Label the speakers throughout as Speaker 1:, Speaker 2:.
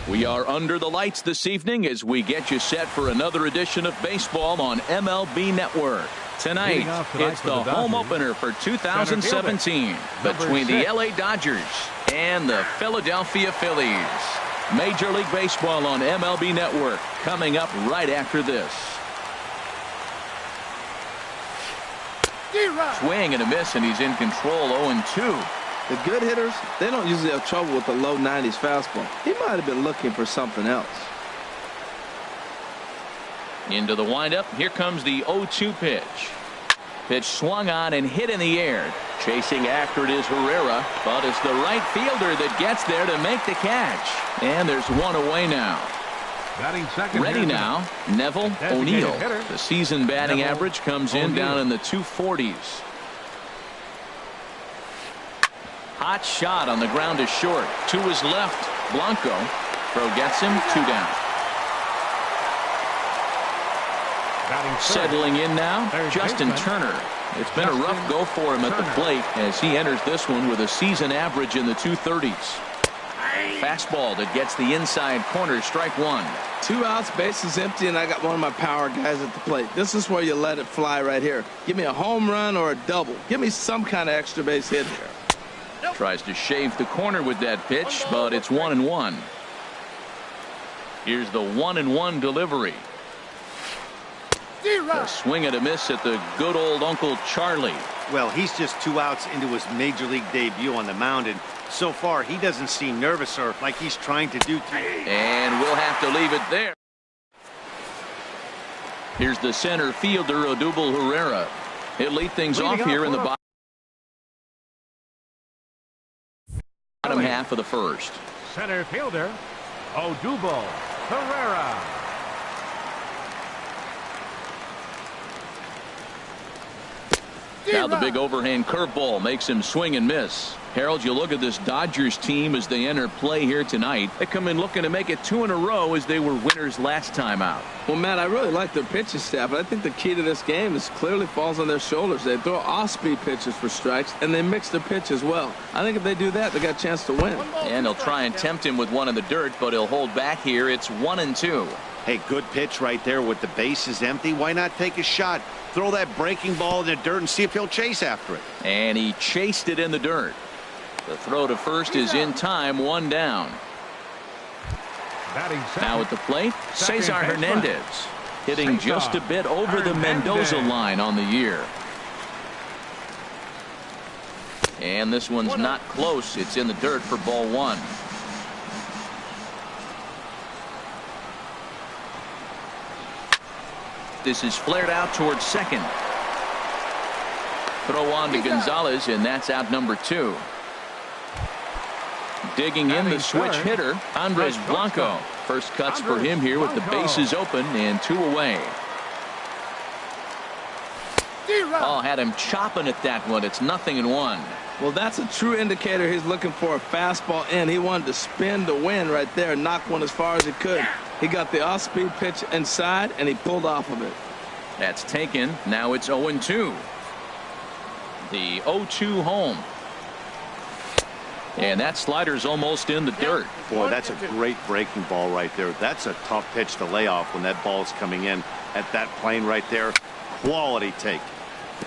Speaker 1: We are under the lights this evening as we get you set for another edition of baseball on MLB Network. Tonight it's the home opener for 2017 between the LA Dodgers and the Philadelphia Phillies. Major League Baseball on MLB Network coming up right after this. Swing and a miss, and he's in control. 0-2.
Speaker 2: The good hitters, they don't usually have trouble with the low 90s fastball. He might have been looking for something else.
Speaker 1: Into the windup. Here comes the 0-2 pitch. Pitch swung on and hit in the air. Chasing after it is Herrera, but it's the right fielder that gets there to make the catch. And there's one away now. Ready now, Neville O'Neill. The season batting average comes in down in the 240s. Hot shot on the ground is short. To his left, Blanco. Throw gets him, 2 down. Settling in now, Justin Turner. It's been a rough go for him at the plate as he enters this one with a season average in the 230s. Fastball that gets the inside corner, strike 1.
Speaker 2: 2 outs, bases empty, and I got one of my power guys at the plate. This is where you let it fly right here. Give me a home run or a double. Give me some kind of extra base hit here.
Speaker 1: Tries to shave the corner with that pitch, but it's 1-1. Here's the 1-1 delivery. A swing and a miss at the good old Uncle Charlie.
Speaker 3: Well, he's just 2 outs into his major league debut on the mound, and so far he doesn't seem nervous or like he's trying to do too.
Speaker 1: And we'll have to leave it there. Here's the center fielder, Odubel Herrera. He'll lead things off here in the bottom half of the first.
Speaker 4: Center fielder, Odubel Herrera.
Speaker 1: Now the big overhand curveball makes him swing and miss. Harold, you look at this Dodgers team as they enter play here tonight. They come in looking to make it 2 in a row as they were winners last time out.
Speaker 2: Well, Matt, I really like their pitching staff, but I think the key to this game is clearly falls on their shoulders. They throw off-speed pitches for strikes, and they mix the pitch as well. I think if they do that, they got a chance to win.
Speaker 1: And they'll try and tempt him with one in the dirt, but he'll hold back here. It's 1-2.
Speaker 3: Hey, good pitch right there with the bases empty. Why not take a shot? Throw that breaking ball in the dirt and see if he'll chase after it.
Speaker 1: And he chased it in the dirt. The throw to first is in time, 1 down. Now at the plate, Cesar Hernandez hitting just a bit over the Mendoza line on the year. And this one's not close. It's in the dirt for ball 1. This is flared out towards second. Throw on to Gonzalez, and that's out number 2. Digging in the switch hitter, Andres Blanco. First cuts for him here with the bases open and 2 away. Oh, had him chopping at that one. It's 0-1.
Speaker 2: Well, that's a true indicator he's looking for a fastball in. He wanted to spin to win right there, knock one as far as he could. He got the off-speed pitch inside, and he pulled off of it.
Speaker 1: That's taken. Now it's 0-2. The 0-2 home. And that slider's almost in the dirt.
Speaker 3: Boy, that's a great breaking ball right there. That's a tough pitch to lay off when that ball's coming in at that plane right there. Quality take.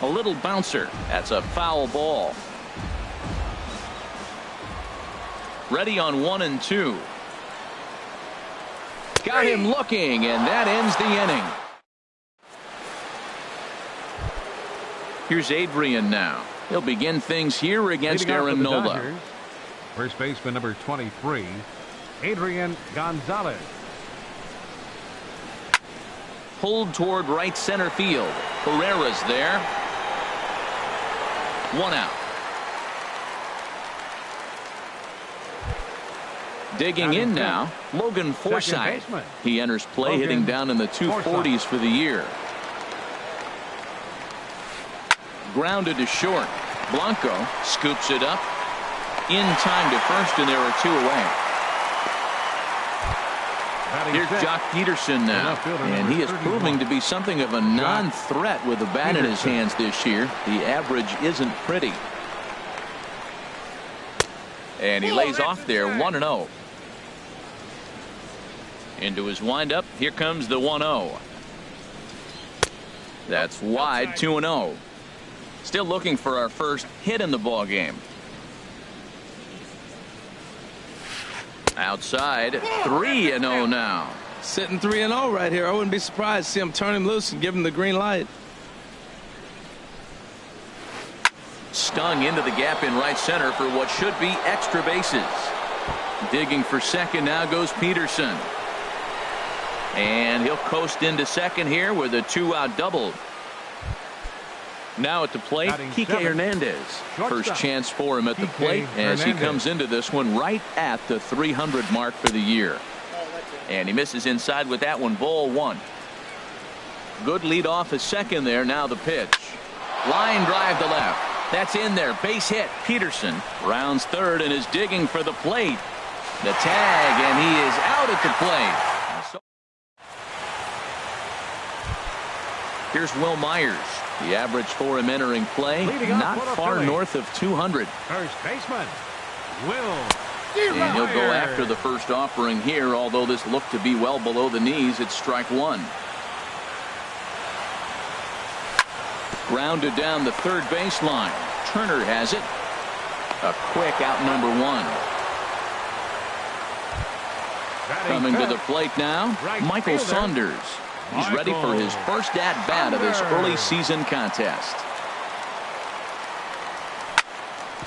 Speaker 1: A little bouncer. That's a foul ball. Ready on 1-2. Got him looking, and that ends the inning. Here's Adrian now. He'll begin things here against Aaron Nola.
Speaker 4: Dodgers, first baseman number 23, Adrian Gonzalez.
Speaker 1: Pulled toward right center field. Herrera's there. 1 out. Digging in now, Logan Forsythe. He enters play hitting down in the 240s for the year. Grounded to short. Blanco scoops it up in time to first, and there are 2 away. Here's Jock Peterson now, and he is proving to be something of a non-threat with the bat in his hands this year. The average isn't pretty. And he lays off there, 1-0. Into his windup. Here comes the 1-0. That's wide. 2-0. Still looking for our first hit in the ball game. Outside. 3-0 now.
Speaker 2: Sitting 3-0 right here. I wouldn't be surprised to see him turn him loose and give him the green light.
Speaker 1: Stung into the gap in right center for what should be extra bases. Digging for second now goes Peterson. And he'll coast into second here with a 2-out double. Now at the plate, Kike Hernandez. First chance for him at the plate as he comes into this one right at the 300 mark for the year. And he misses inside with that one. Ball 1. Good lead off at second there. Now the pitch. Line drive to left. That's in there. Base hit. Peterson rounds third and is digging for the plate. The tag, and he is out at the plate. Here's Will Myers. The average for him entering play, not far north of 200.
Speaker 4: First baseman, Will.
Speaker 1: And he'll go after the first offering here, although this looked to be well below the knees. It's strike 1. Grounded down the third baseline. Turner has it. A quick out number 1. Coming to the plate now, Michael Saunders. He's ready for his first at-bat of this early season contest.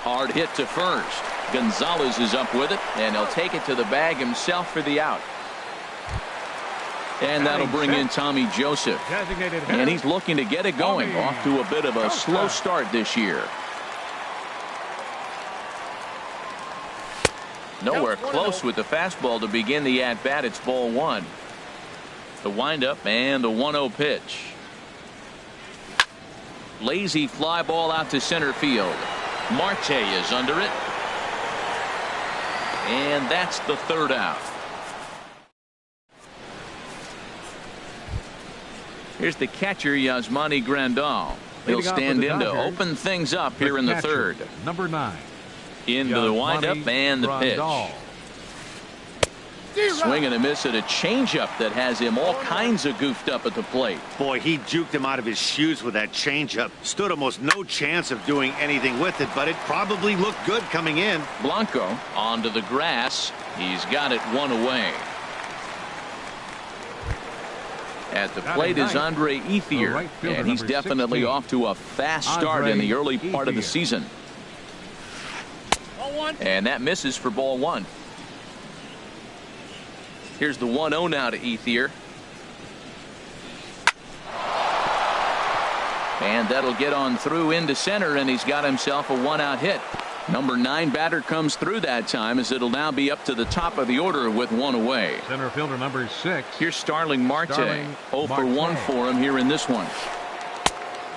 Speaker 1: Hard hit to first. Gonzalez is up with it, and he'll take it to the bag himself for the out. And that'll bring in Tommy Joseph. And he's looking to get it going. Off to a bit of a slow start this year. Nowhere close with the fastball to begin the at-bat. It's ball 1. The windup and the 1-0 pitch. Lazy fly ball out to center field. Marte is under it. And that's the third out. Here's the catcher, Yasmani Grandal. He'll stand in to open things up here in the third.
Speaker 4: Number 9.
Speaker 1: Into the windup and the pitch. Swing and a miss at a changeup that has him all kinds of goofed up at the plate.
Speaker 3: Boy, he juked him out of his shoes with that changeup. Stood almost no chance of doing anything with it, but it probably looked good coming in.
Speaker 1: Blanco onto the grass. He's got it 1 away. At the plate is Andre Ethier, and he's definitely off to a fast start in the early part of the season. And that misses for ball 1. Here's the 1-0 now to Ethier. And that'll get on through into center, and he's got himself a 1-out hit. Number 9 batter comes through that time, as it'll now be up to the top of the order with 1 away.
Speaker 4: Center fielder number 6.
Speaker 1: Here's Starling Marte. 0 for 1 for him here in this one.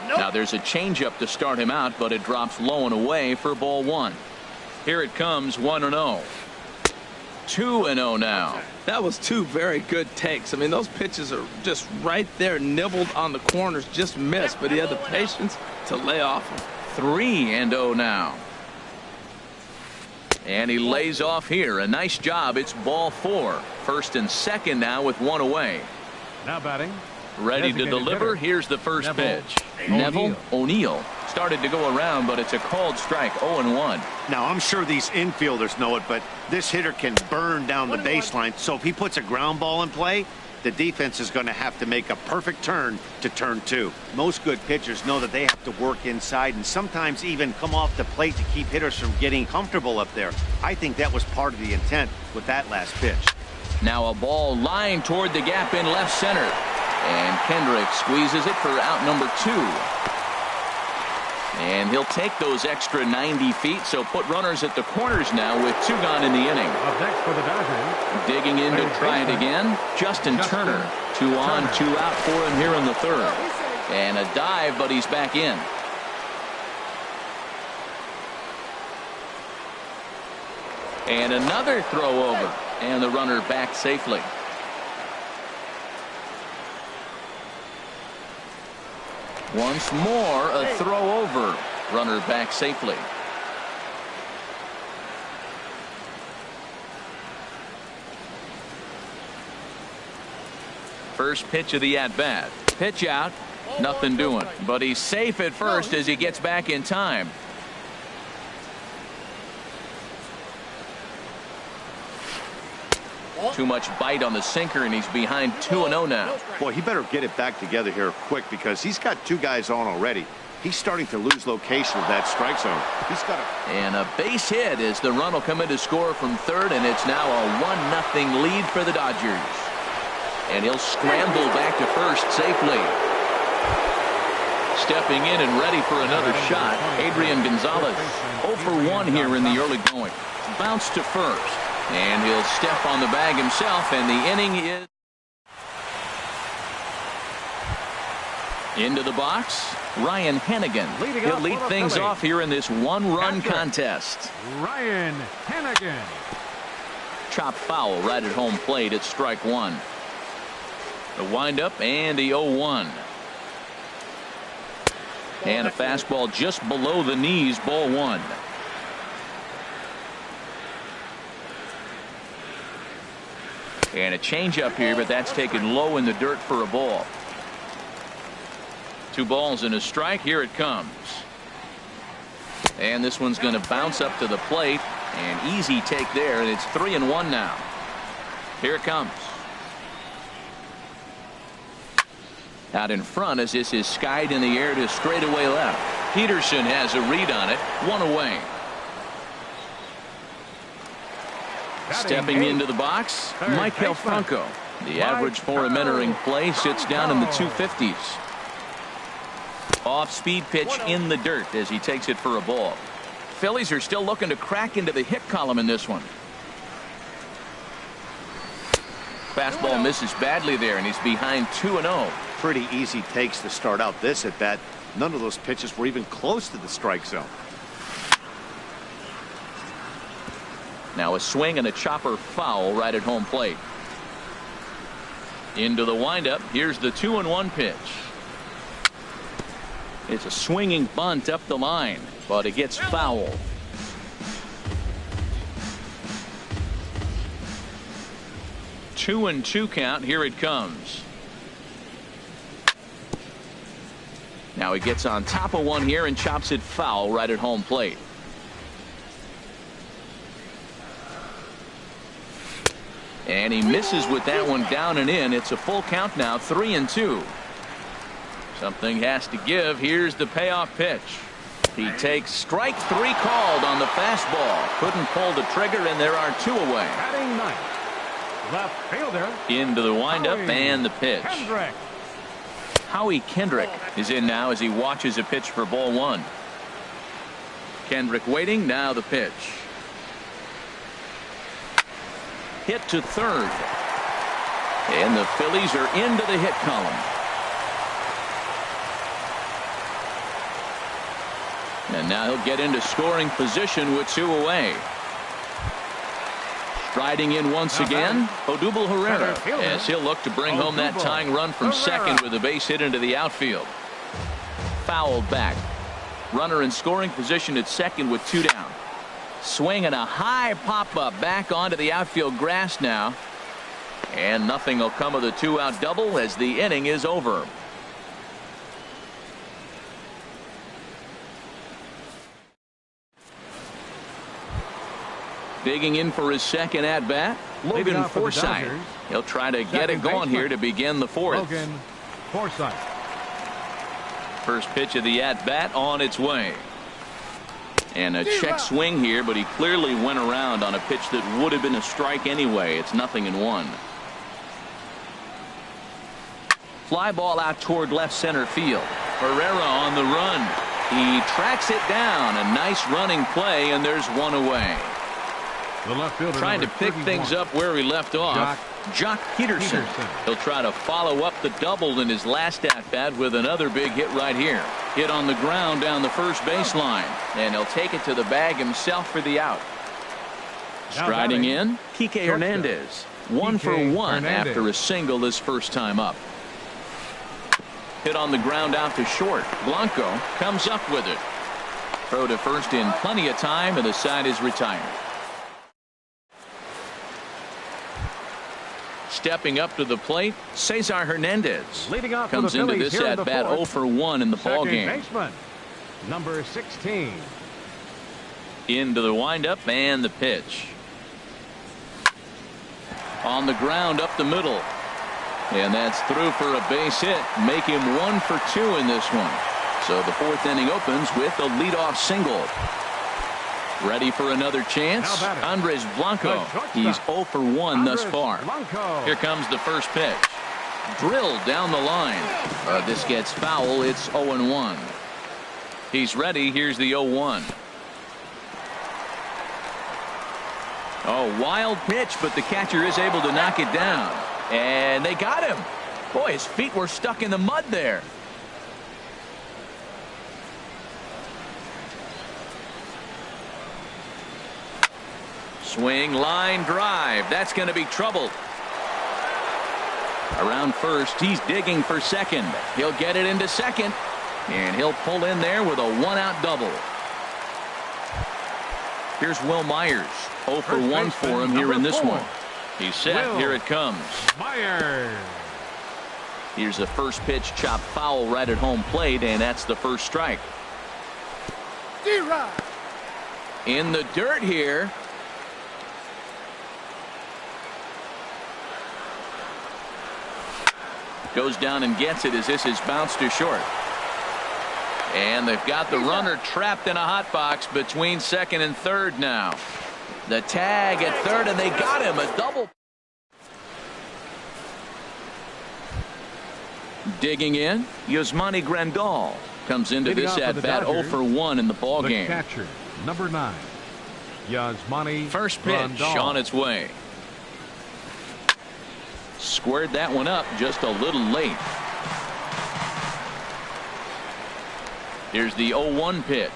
Speaker 1: Now there's a changeup to start him out, but it drops low and away for ball 1. Here it comes, 1-0. 2-0 now.
Speaker 2: That was 2 very good takes. I mean, those pitches are just right there, nibbled on the corners, just missed, but he had the patience to lay off them.
Speaker 1: 3-0 now. And he lays off here. A nice job. It's ball 4. First and second now with 1 away.
Speaker 4: Now batting.
Speaker 1: Ready to deliver. Here's the first pitch. Neville O'Neill started to go around, but it's a called strike. 0-1.
Speaker 3: Now, I'm sure these infielders know it, but this hitter can burn down the baseline. So if he puts a ground ball in play, the defense is going to have to make a perfect turn to turn 2. Most good pitchers know that they have to work inside and sometimes even come off the plate to keep hitters from getting comfortable up there. I think that was part of the intent with that last pitch.
Speaker 1: Now a ball lined toward the gap in left center. And Kendrick squeezes it for out number 2. And he'll take those extra 90 feet, so put runners at the corners now with 2 gone in the inning.
Speaker 4: Up next for the Dodgers.
Speaker 1: Digging in to try it again, Justin Turner. 2 on, 2 out for him here in the third. And a dive, but he's back in. And another throw over. And the runner back safely. Once more, a throw over. Runner back safely. First pitch of the at-bat. Pitch out. Nothing doing. But he's safe at first as he gets back in time. Too much bite on the sinker, and he's behind 2-0 now.
Speaker 3: Boy, he better get it back together here quick because he's got 2 guys on already. He's starting to lose location of that strike zone. He's got a...
Speaker 1: And a base hit as the run will come in to score from third, and it's now a 1-0 lead for the Dodgers. And he'll scramble back to first safely. Stepping in and ready for another shot, Adrian Gonzalez. 0 for 1 here in the early going. Bounce to first. And he'll step on the bag himself, and the inning is into the box. Ryan Hennigan. He'll lead things off here in this one-run contest.
Speaker 4: Ryan Hennigan.
Speaker 1: Chop foul right at home plate. It's strike one. The windup and the 0-1. And a fastball just below the knees, ball one. And a changeup here, but that's taken low in the dirt for a ball. 2 balls and a strike. Here it comes. And this one's going to bounce up to the plate. An easy take there, and it's 3-1 now. Here it comes. Out in front as this is skied in the air to straightaway left. Peterson has a read on it. 1 away. Stepping into the box, Michael Franco. The average for him entering play sits down in the 250s. Off-speed pitch in the dirt as he takes it for a ball. Phillies are still looking to crack into the hit column in this one. Fastball misses badly there, and he's behind 2-0.
Speaker 3: Pretty easy takes to start out this at bat. None of those pitches were even close to the strike zone.
Speaker 1: Now a swing and a chopper foul right at home plate. Into the windup. Here's the 2-1 pitch. It's a swinging bunt up the line, but it gets foul. Two and 2 count. Here it comes. Now he gets on top of one here and chops it foul right at home plate. And he misses with that one down and in. It's a full count now, 3-2. Something has to give. Here's the payoff pitch. He takes strike 3 called on the fastball. Couldn't pull the trigger, and there are 2 away.
Speaker 4: Batting ninth, left fielder.
Speaker 1: Into the windup and the pitch.
Speaker 4: Kendrick.
Speaker 1: Howie Kendrick is in now as he watches a pitch for ball 1. Kendrick waiting. Now the pitch. Hit to third. And the Phillies are into the hit column. And now he'll get into scoring position with 2 away. Striding in once again, Odubel Herrera, as he'll look to bring home that tying run from second with a base hit into the outfield. Fouled back. Runner in scoring position at second with 2 down. Swing and a high pop-up back onto the outfield grass now. And nothing will come of the 2-out double as the inning is over. Digging in for his second at-bat, Logan Forsythe. He'll try to get it going here to begin the 4th.
Speaker 4: Logan Forsythe.
Speaker 1: First pitch of the at-bat on its way. And a check swing here, but he clearly went around on a pitch that would have been a strike anyway. It's 0-1. Fly ball out toward left center field. Herrera on the run. He tracks it down. A nice running play, and there's 1 away.
Speaker 4: The left fielder
Speaker 1: trying to pick things up where he left off. Jock Peterson. He'll try to follow up the double in his last at-bat with another big hit right here. Hit on the ground down the first baseline, and he'll take it to the bag himself for the out. Striding in, Kike Hernandez. 1 for 1 after a single his first time up. Hit on the ground out to short. Blanco comes up with it. Throw to first in plenty of time, and the side is retired. stepping up to the plate, Cesar Hernandez.
Speaker 4: Leading off
Speaker 1: Comes
Speaker 4: for the
Speaker 1: into
Speaker 4: Phillies
Speaker 1: this
Speaker 4: here in the
Speaker 1: at-bat
Speaker 4: fourth.
Speaker 1: 0 for 1 in the ball
Speaker 4: Second
Speaker 1: game.
Speaker 4: baseman, number 16.
Speaker 1: Into the windup and the pitch. On the ground up the middle. And that's through for a base hit. Make him 1 for 2 in this one. So the fourth inning opens with a leadoff single. Ready for another chance. Andres Blanco. He's 0 for 1 thus far. Here comes the first pitch. Drilled down the line. This gets foul. It's 0-1. He's ready. Here's the 0-1. Oh, wild pitch, but the catcher is able to knock it down. And they got him. Boy, his feet were stuck in the mud there. Swing, line drive. That's going to be trouble. Around first, he's digging for second. He'll get it into second. And he'll pull in there with a one-out double. Here's Will Myers. 0 for 1 for him here in this one. He's set. Here it comes.
Speaker 4: Myers.
Speaker 1: Here's the first pitch, chopped foul right at home plate, and that's the first strike. In the dirt here. Goes down and gets it as this is bounced to short. And they've got the runner trapped in a hot box between second and third now. The tag at third, and they got him. A double. Digging in, Yasmani Grandal comes into this at bat 0 for 1 in the ball game.
Speaker 4: Catcher, number 9, Yasmani.
Speaker 1: First pitch
Speaker 4: Grandal.
Speaker 1: on its way. Squared that one up just a little late. Here's the 0-1 pitch.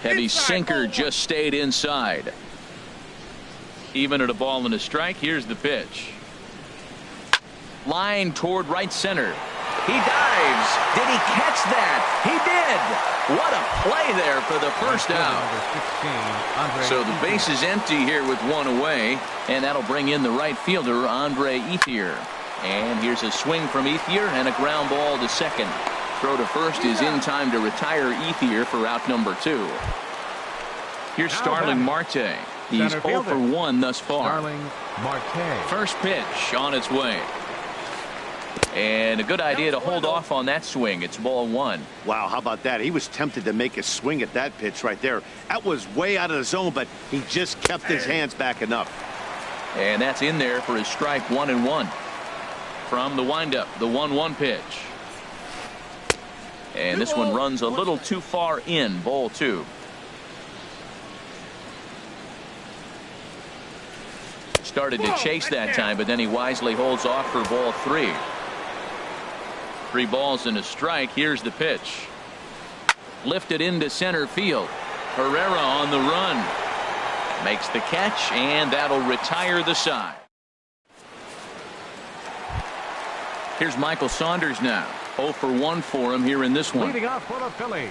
Speaker 1: Heavy sinker just stayed inside. Even at a ball and a strike. Here's the pitch. Line toward right center. He dives. Did he catch that? He did. What a play there for the first out. So the base is empty here with one away, and that'll bring in the right fielder, Andre Ethier. And here's a swing from Ethier and a ground ball to second. Throw to first is in time to retire Ethier for out number 2. Here's Starling Marte. He's 0 for 1 thus far.
Speaker 4: Starling Marte.
Speaker 1: First pitch on its way. And a good idea to hold off on that swing. It's ball 1.
Speaker 3: Wow, how about that? He was tempted to make a swing at that pitch right there. That was way out of the zone, but he just kept his hands back enough.
Speaker 1: And that's in there for his strike 1-1. From the windup, the 1-1 pitch. And this one runs a little too far in, ball 2. Started to chase that time, but then he wisely holds off for ball 3. 3 balls and a strike. Here's the pitch. Lifted into center field. Herrera on the run. Makes the catch, and that'll retire the side. Here's Michael Saunders now. 0 for 1 for him here in this one.
Speaker 4: Leading off for the Phillies,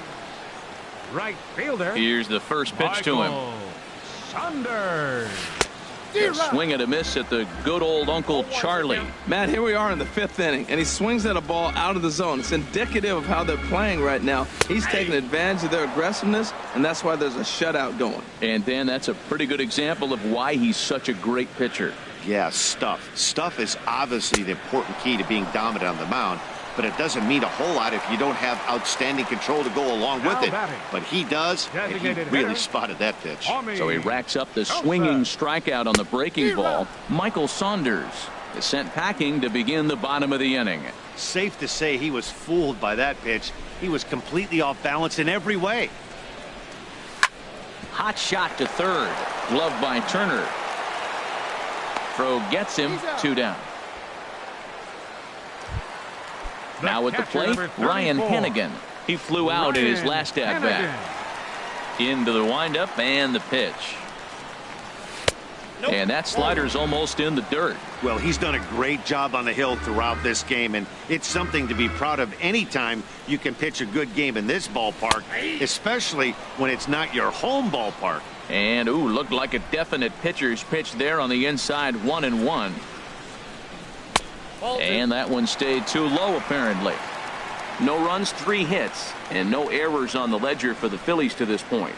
Speaker 4: right fielder.
Speaker 1: Here's the first pitch to him.
Speaker 4: Saunders.
Speaker 1: A swing and a miss at the good old Uncle Charlie.
Speaker 2: Matt, here we are in the 5th inning, and he swings at a ball out of the zone. It's indicative of how they're playing right now. He's taking advantage of their aggressiveness, and that's why there's a shutout going.
Speaker 1: And Dan, that's a pretty good example of why he's such a great pitcher.
Speaker 3: Yeah, stuff. Stuff is obviously the important key to being dominant on the mound, but it doesn't mean a whole lot if you don't have outstanding control to go along with it. But he does, and he really spotted that pitch.
Speaker 1: So he racks up the swinging strikeout on the breaking ball. Michael Saunders is sent packing to begin the bottom of the inning.
Speaker 3: Safe to say he was fooled by that pitch. He was completely off balance in every way.
Speaker 1: Hot shot to third. Glove by Turner. Throw gets him. 2 down. Now at the plate, Ryan Hennigan. He flew out in his last at bat. Into the windup and the pitch. And that slider's almost in the dirt.
Speaker 3: Well, he's done a great job on the hill throughout this game, and it's something to be proud of anytime you can pitch a good game in this ballpark, especially when it's not your home ballpark.
Speaker 1: And ooh, looked like a definite pitcher's pitch there on the inside. 1-1. And that one stayed too low apparently. No runs, 3 hits, and no errors on the ledger for the Phillies to this point.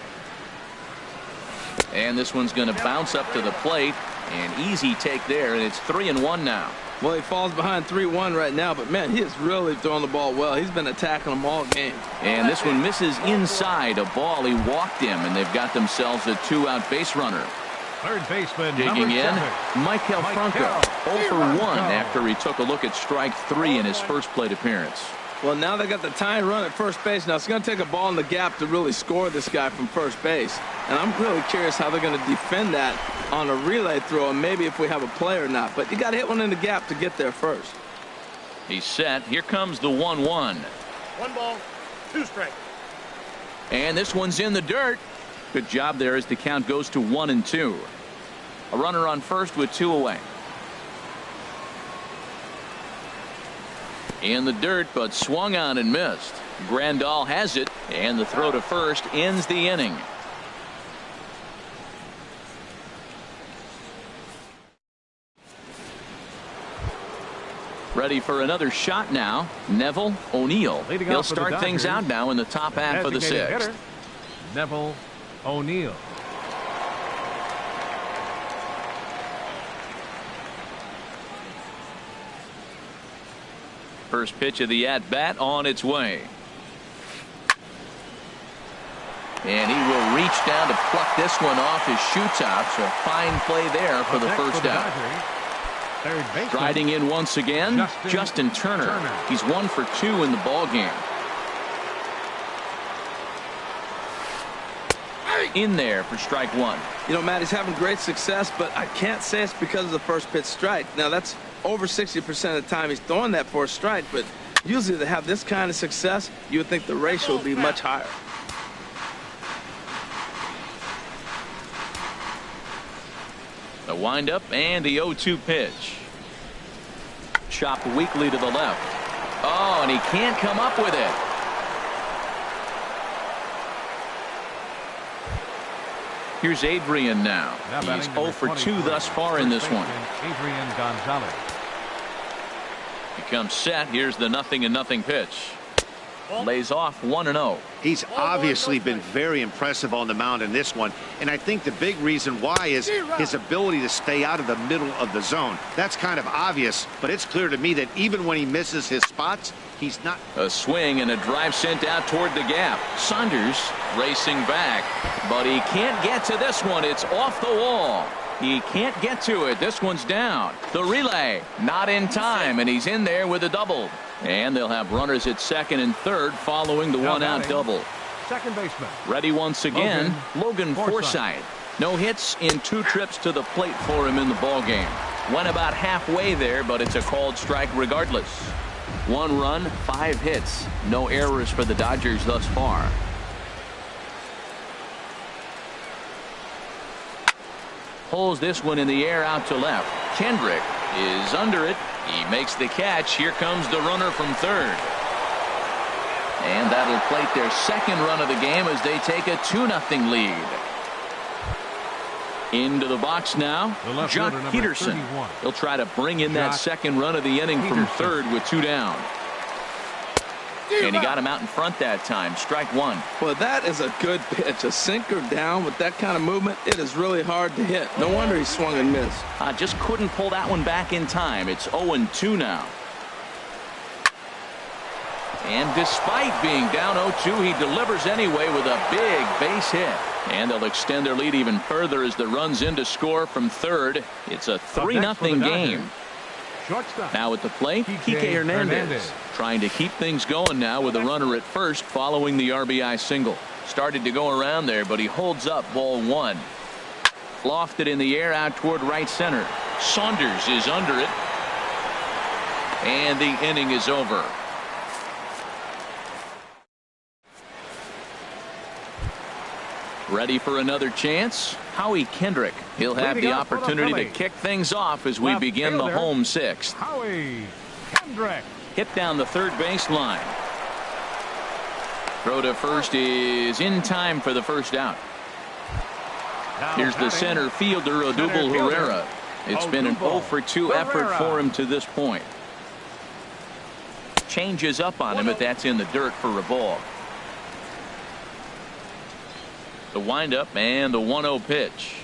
Speaker 1: And this one's going to bounce up to the plate. An easy take there, and it's 3-1 now.
Speaker 2: Well, he falls behind 3-1 right now, but man, he is really throwing the ball well. He's been attacking them all game.
Speaker 1: And this one misses inside a ball he walked him, and they've got themselves a 2-out base runner.
Speaker 4: Third baseman,
Speaker 1: Digging in,
Speaker 4: #7.
Speaker 1: Michael Franco, 0 for 1 after he took a look at strike 3 in his first plate appearance.
Speaker 2: Well, now they got the tying run at first base. Now it's going to take a ball in the gap to really score this guy from first base. And I'm really curious how they're going to defend that on a relay throw, and maybe if we have a play or not. But you got to hit one in the gap to get there first.
Speaker 1: He's set. Here comes the 1-1.
Speaker 5: 1 ball, 2 strikes.
Speaker 1: And this one's in the dirt. Good job there as the count goes to 1-2. A runner on first with 2 away. In the dirt, but swung on and missed. Grandal has it, and the throw to first ends the inning. Ready for another shot now. Neville O'Neill. He'll start things out now in the top half of the 6th.
Speaker 4: Neville O'Neill.
Speaker 1: First pitch of the at-bat on its way. And he will reach down to pluck this one off his shoe top. So fine play there for the first out.
Speaker 4: Third baseman,
Speaker 1: Striding in once again, Justin Turner. He's 1 for 2 in the ball game. In there for strike 1.
Speaker 2: You know, Matt, he's having great success, but I can't say it's because of the first pitch strike. Now, that's over 60% of the time he's throwing that for a strike, but usually to have this kind of success, you would think the ratio would be much higher.
Speaker 1: The windup and the 0-2 pitch. Chopped weakly to the left. Oh, and he can't come up with it. Here's Adrian now. He's 0 for 2 thus far in this one.
Speaker 4: Adrian Gonzalez.
Speaker 1: He comes set. Here's the 0-0 pitch. Lays off 1-0.
Speaker 3: He's obviously been very impressive on the mound in this one, and I think the big reason why is his ability to stay out of the middle of the zone. That's kind of obvious, but it's clear to me that even when he misses his spots, he's not.
Speaker 1: A swing and a drive sent out toward the gap. Saunders racing back, but he can't get to this one. It's off the wall. He can't get to it. This one's down. The relay not in time, and he's in there with a double. And they'll have runners at second and third following the one-out double.
Speaker 4: Second baseman.
Speaker 1: Ready once again, Logan Forsythe. No hits in 2 trips to the plate for him in the ball game. Went about halfway there, but it's a called strike regardless. 1 run, 5 hits. No errors for the Dodgers thus far. Pulls this one in the air out to left. Kendrick is under it. He makes the catch. Here comes the runner from third. And that'll plate their second run of the game as they take a 2-0 lead. Into the box now, Jock Peterson. He'll try to bring in that second run of the inning from third with 2 down. And he got him out in front that time. Strike 1.
Speaker 2: Well, that is a good pitch. A sinker down with that kind of movement, it is really hard to hit. No wonder he swung and missed.
Speaker 1: Just couldn't pull that one back in time. It's 0-2 now. And despite being down 0-2, he delivers anyway with a big base hit. And they'll extend their lead even further as the run's in to score from third. It's a 3-0 game.
Speaker 4: Shortstop.
Speaker 1: Now at the plate, Kike Hernandez trying to keep things going now with a runner at first following the RBI single. Started to go around there, but he holds up ball 1. Lofted in the air out toward right center. Saunders is under it. And the inning is over. Ready for another chance? Howie Kendrick. He'll have the opportunity to kick things off as we begin the home 6th.
Speaker 4: Howie Kendrick.
Speaker 1: Hit down the third baseline. Throw to first is in time for the first out. Here's the center fielder, Odubel Herrera. It's been an 0 for 2 effort for him to this point. Changes up on him, but that's in the dirt for a ball. The windup and the 1-0 pitch.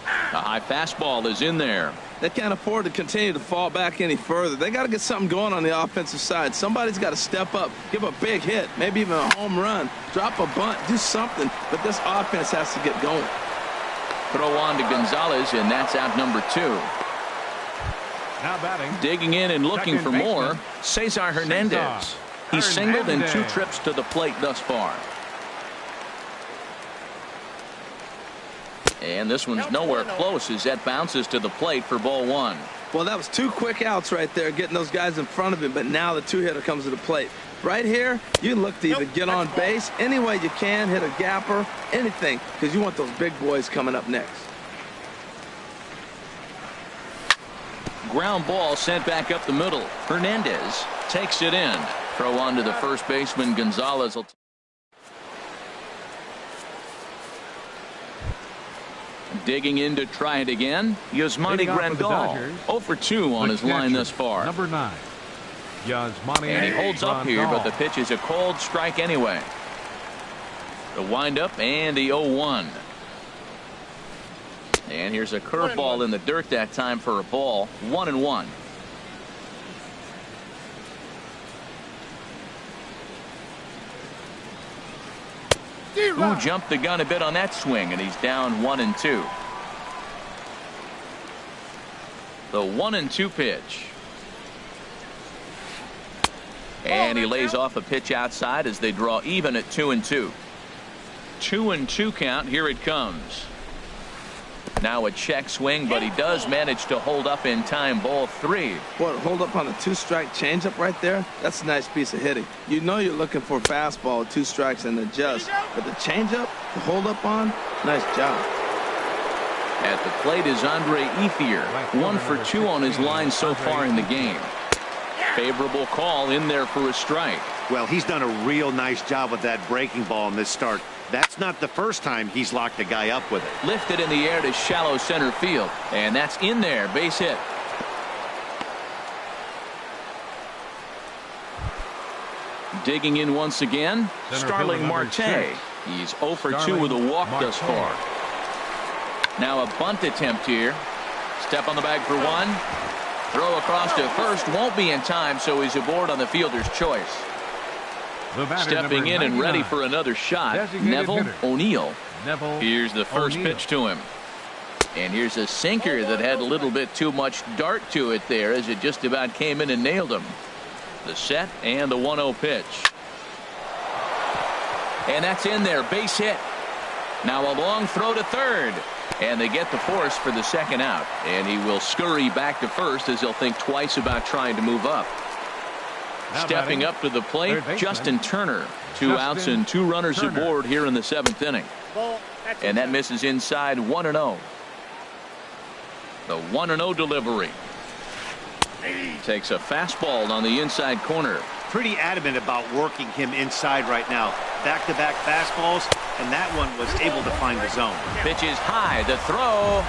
Speaker 1: The high fastball is in there.
Speaker 2: They can't afford to continue to fall back any further. They got to get something going on the offensive side. Somebody's got to step up, give a big hit, maybe even a home run, drop a bunt, do something. But this offense has to get going.
Speaker 1: Throw on to Gonzalez, and that's out number 2.
Speaker 4: Now batting.
Speaker 1: Digging in and looking
Speaker 4: Second
Speaker 1: for more,
Speaker 4: baseman.
Speaker 1: Cesar Hernandez. He's singled in 2 trips to the plate thus far. And this one's nowhere close as that bounces to the plate for ball 1.
Speaker 2: Well, that was 2 quick outs right there, getting those guys in front of him, but now the 2-hitter comes to the plate. Right here, you look to either get on base any way you can, hit a gapper, anything, because you want those big boys coming up next.
Speaker 1: Ground ball sent back up the middle. Hernandez takes it in. Throw on to the first baseman. Gonzalez will digging in to try it again. Yasmani Grandal 0 for 2 on his line thus far.
Speaker 4: Number 9. Yasmani
Speaker 1: And he holds up here, but the
Speaker 4: Grandal.
Speaker 1: pitch is a cold strike anyway. The windup and the 0-1. And here's a curveball in the dirt that time for a ball. 1-1. Who jumped the gun a bit on that swing, and he's down 1-2. The 1-2 pitch. And he lays off a pitch outside as they draw even at 2-2. 2-2 count. Here it comes. Now a check swing, but he does manage to hold up in time. Ball 3.
Speaker 2: What, hold up on a 2-strike changeup right there? That's a nice piece of hitting. You know you're looking for a fastball, 2 strikes and adjust. But the changeup, the hold up on, nice job.
Speaker 1: At the plate is Andre Ethier. 1 for 2 on his line so far in the game. Favorable call in there for a strike.
Speaker 3: Well, he's done a real nice job with that breaking ball in this start. That's not the first time he's locked a guy up with it.
Speaker 1: Lifted in the air to shallow center field. And that's in there. Base hit. Digging in once again,
Speaker 4: Center
Speaker 1: Starling
Speaker 4: fielder
Speaker 1: Marte.
Speaker 4: number 6.
Speaker 1: He's 0 for 2
Speaker 4: Starling
Speaker 1: with a walk
Speaker 4: Marte.
Speaker 1: thus far. Now a bunt attempt here. Step on the bag for 1. Throw across to first. Won't be in time, so he's aboard on the fielder's choice.
Speaker 4: The batter,
Speaker 1: Stepping
Speaker 4: number
Speaker 1: in and ready
Speaker 4: 99.
Speaker 1: for another shot.
Speaker 4: Designated
Speaker 1: Neville
Speaker 4: hitter.
Speaker 1: O'Neill.
Speaker 4: Neville
Speaker 1: Here's the first
Speaker 4: O'Neill.
Speaker 1: pitch to him. And here's a sinker that had a little bit too much dart to it there as it just about came in and nailed him. The set and the 1-0 pitch. And that's in there. Base hit. Now a long throw to third. And they get the force for the second out. And he will scurry back to first as he'll think twice about trying to move up.
Speaker 4: Now
Speaker 1: Stepping
Speaker 4: batting,
Speaker 1: up to the plate,
Speaker 4: third baseman,
Speaker 1: Justin Turner. 2
Speaker 4: Justin
Speaker 1: outs and 2 runners
Speaker 4: Turner.
Speaker 1: aboard here in the 7th inning.
Speaker 5: Ball. That's
Speaker 1: And that
Speaker 5: inside.
Speaker 1: misses inside. 1-0. The 1-0 delivery. Takes a fastball on the inside corner.
Speaker 3: Pretty adamant about working him inside right now. Back-to-back fastballs, and that one was able to find the zone.
Speaker 1: Pitch is high. The throw.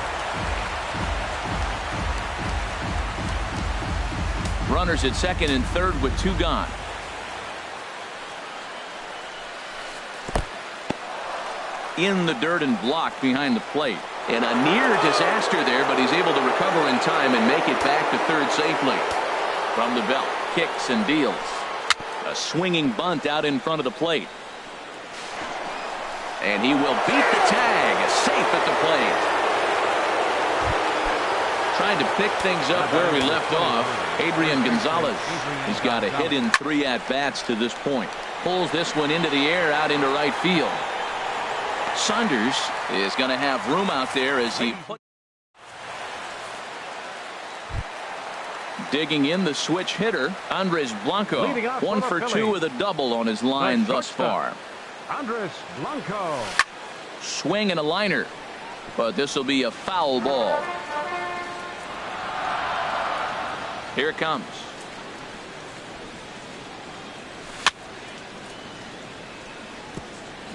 Speaker 1: Runners at second and third with 2 gone. In the dirt and blocked behind the plate. And a near disaster there, but he's able to recover in time and make it back to third safely. From the belt, kicks and deals. A swinging bunt out in front of the plate. And he will beat the tag. Safe at the plate. Trying to pick things up where he left off. Adrian Gonzalez. He's got a hit in 3 at-bats to this point. Pulls this one into the air out into right field. Saunders is going to have room out there as he digging in the switch hitter, Andres Blanco.
Speaker 4: Leading off
Speaker 1: 1
Speaker 4: for
Speaker 1: for
Speaker 4: the
Speaker 1: 2
Speaker 4: Phillies.
Speaker 1: with a double on his line
Speaker 4: The
Speaker 1: thus
Speaker 4: shortstop.
Speaker 1: far.
Speaker 4: Andres Blanco.
Speaker 1: Swing and a liner, but this will be a foul ball. Here it comes.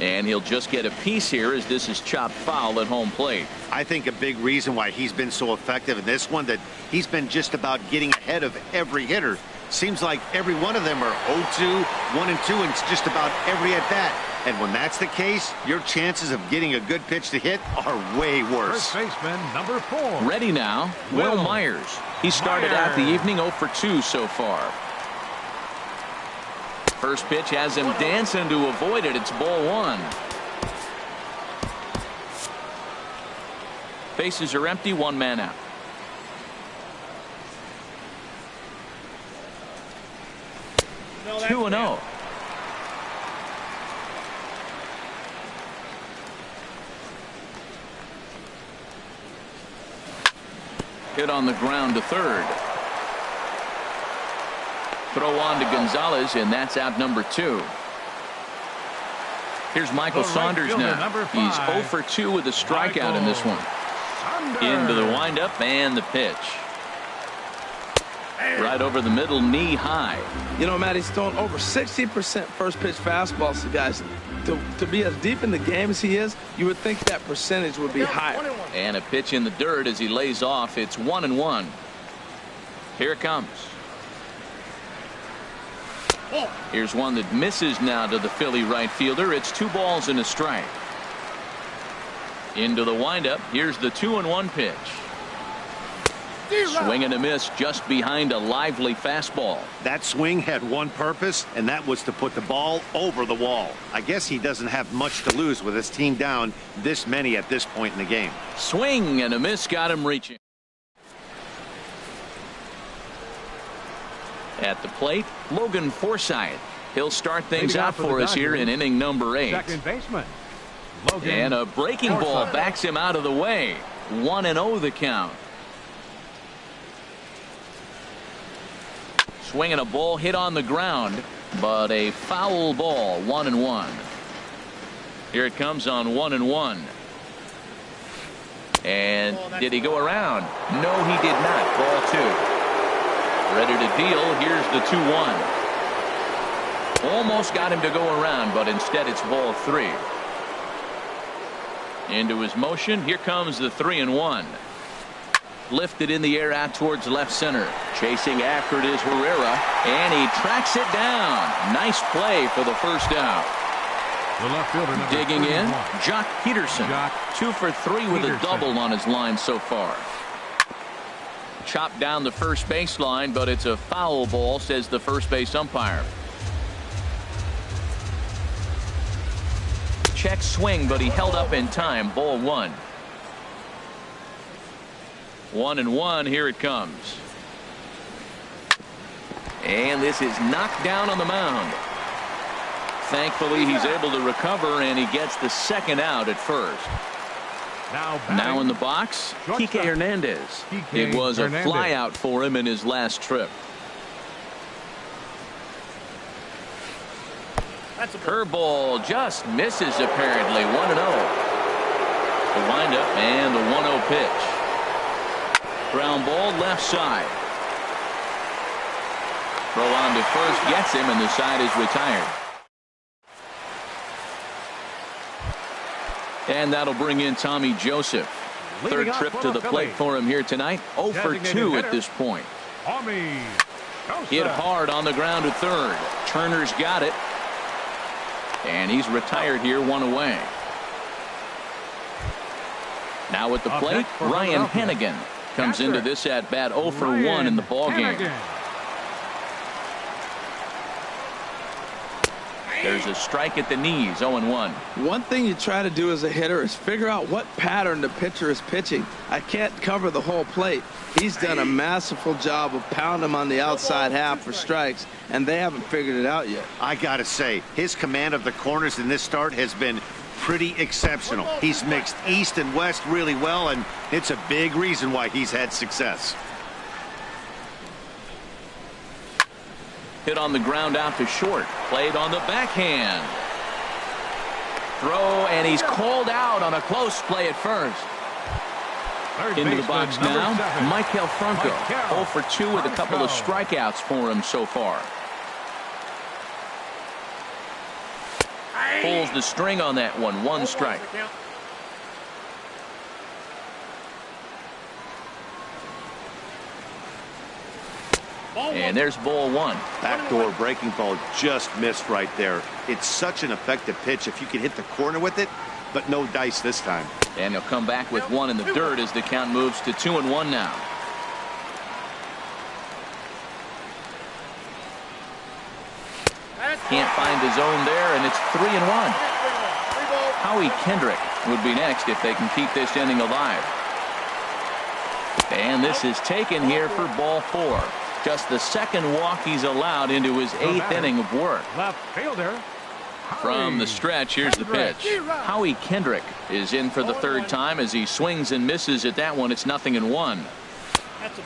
Speaker 1: And he'll just get a piece here as this is chopped foul at home plate.
Speaker 3: I think a big reason why he's been so effective in this one, that he's been just about getting ahead of every hitter. Seems like every one of them are 0-2, 1-2, and it's just about every at bat. And when that's the case, your chances of getting a good pitch to hit are way worse.
Speaker 4: First baseman, number 4.
Speaker 1: Ready now, Will Myers. He started out the evening 0 for 2 so far. First pitch has him dancing to avoid it. It's ball 1. Bases are empty, 1 man out.
Speaker 5: No,
Speaker 1: 2-0. Hit on the ground to third. Throw on to Gonzalez, and that's out number 2. Here's Michael Saunders now. He's 0 for 2 with a strikeout in this one. Into the windup and the pitch. Right over the middle, knee high.
Speaker 2: You know, Matt, he's thrown over 60% first pitch fastballs to guys. To be as deep in the game as he is, you would think that percentage would be higher.
Speaker 1: And a pitch in the dirt as he lays off. It's 1-1. Here it comes. Here's one that misses now to the Philly right fielder. It's 2 balls and a strike. Into the windup. Here's the 2-1 pitch. Swing and a miss just behind a lively fastball.
Speaker 3: That swing had one purpose, and that was to put the ball over the wall. I guess he doesn't have much to lose with his team down this many at this point in the game.
Speaker 1: Swing and a miss got him reaching. At the plate, Logan Forsythe. He'll start things out for us here in inning number 8.
Speaker 4: Second baseman, Logan
Speaker 1: And a breaking ball backs him out of the way. 1-0 the count. Swinging a ball hit on the ground, but a foul ball. 1-1. Here it comes on 1-1. And did he go around? No, he did not. Ball 2. Ready to deal. Here's the 2-1. Almost got him to go around, but instead it's ball 3. Into his motion. Here comes the 3-1. Lifted in the air out towards left center. Chasing after it is Herrera, and he tracks it down. Nice play for the first out.
Speaker 4: The left fielder, number
Speaker 1: Digging in,
Speaker 4: 31.
Speaker 1: Jock Peterson. 2 for 3 with a double on his line so far. Chopped down the first baseline, but it's a foul ball, says the first base umpire. Check swing, but he held up in time. Ball 1. 1-1. Here it comes. And this is knocked down on the mound. Thankfully, he's able to recover, and he gets the second out at first. Now in the box, Kike Hernandez. It was a flyout for him in his last trip. Curveball just misses apparently. 1-0. The windup and the 1-0 pitch. Ground ball left side. Throw on to first gets him, and the side is retired. And that'll bring in Tommy Joseph. Third trip to the plate for him here tonight. 0 for 2 at this point. Hit hard on the ground at third. Turner's got it. And he's retired here, 1 away. Now at the plate, Ryan Hennigan comes into this at bat 0 for 1 in the ball game. There's a strike at the knees. 0-1.
Speaker 2: One thing you try to do as a hitter is figure out what pattern the pitcher is pitching. I can't cover the whole plate. He's done a masterful job of pounding him on the outside half for strikes, and they haven't figured it out yet.
Speaker 3: I gotta say, his command of the corners in this start has been pretty exceptional. He's mixed east and west really well, and it's a big reason why he's had success.
Speaker 1: Hit on the ground out to short. Played on the backhand. Throw, and he's called out on a close play at first. Into the box now, Maikel Franco. 0 for 2 with a couple of strikeouts for him so far. Pulls the string on that one. One strike. And there's ball one.
Speaker 3: Backdoor breaking ball just missed right there. It's such an effective pitch if you can hit the corner with it, but no dice this time.
Speaker 1: And he'll come back with one in the dirt as the count moves to 2-1 now. Can't find his own there, and it's 3-1. Howie Kendrick would be next if they can keep this inning alive. And this is taken here for ball four. Just the second walk he's allowed into his eighth inning of work.
Speaker 4: Left fielder.
Speaker 1: From the stretch, here's the pitch. Howie Kendrick is in for the third time as he swings and misses at that one. It's 0-1.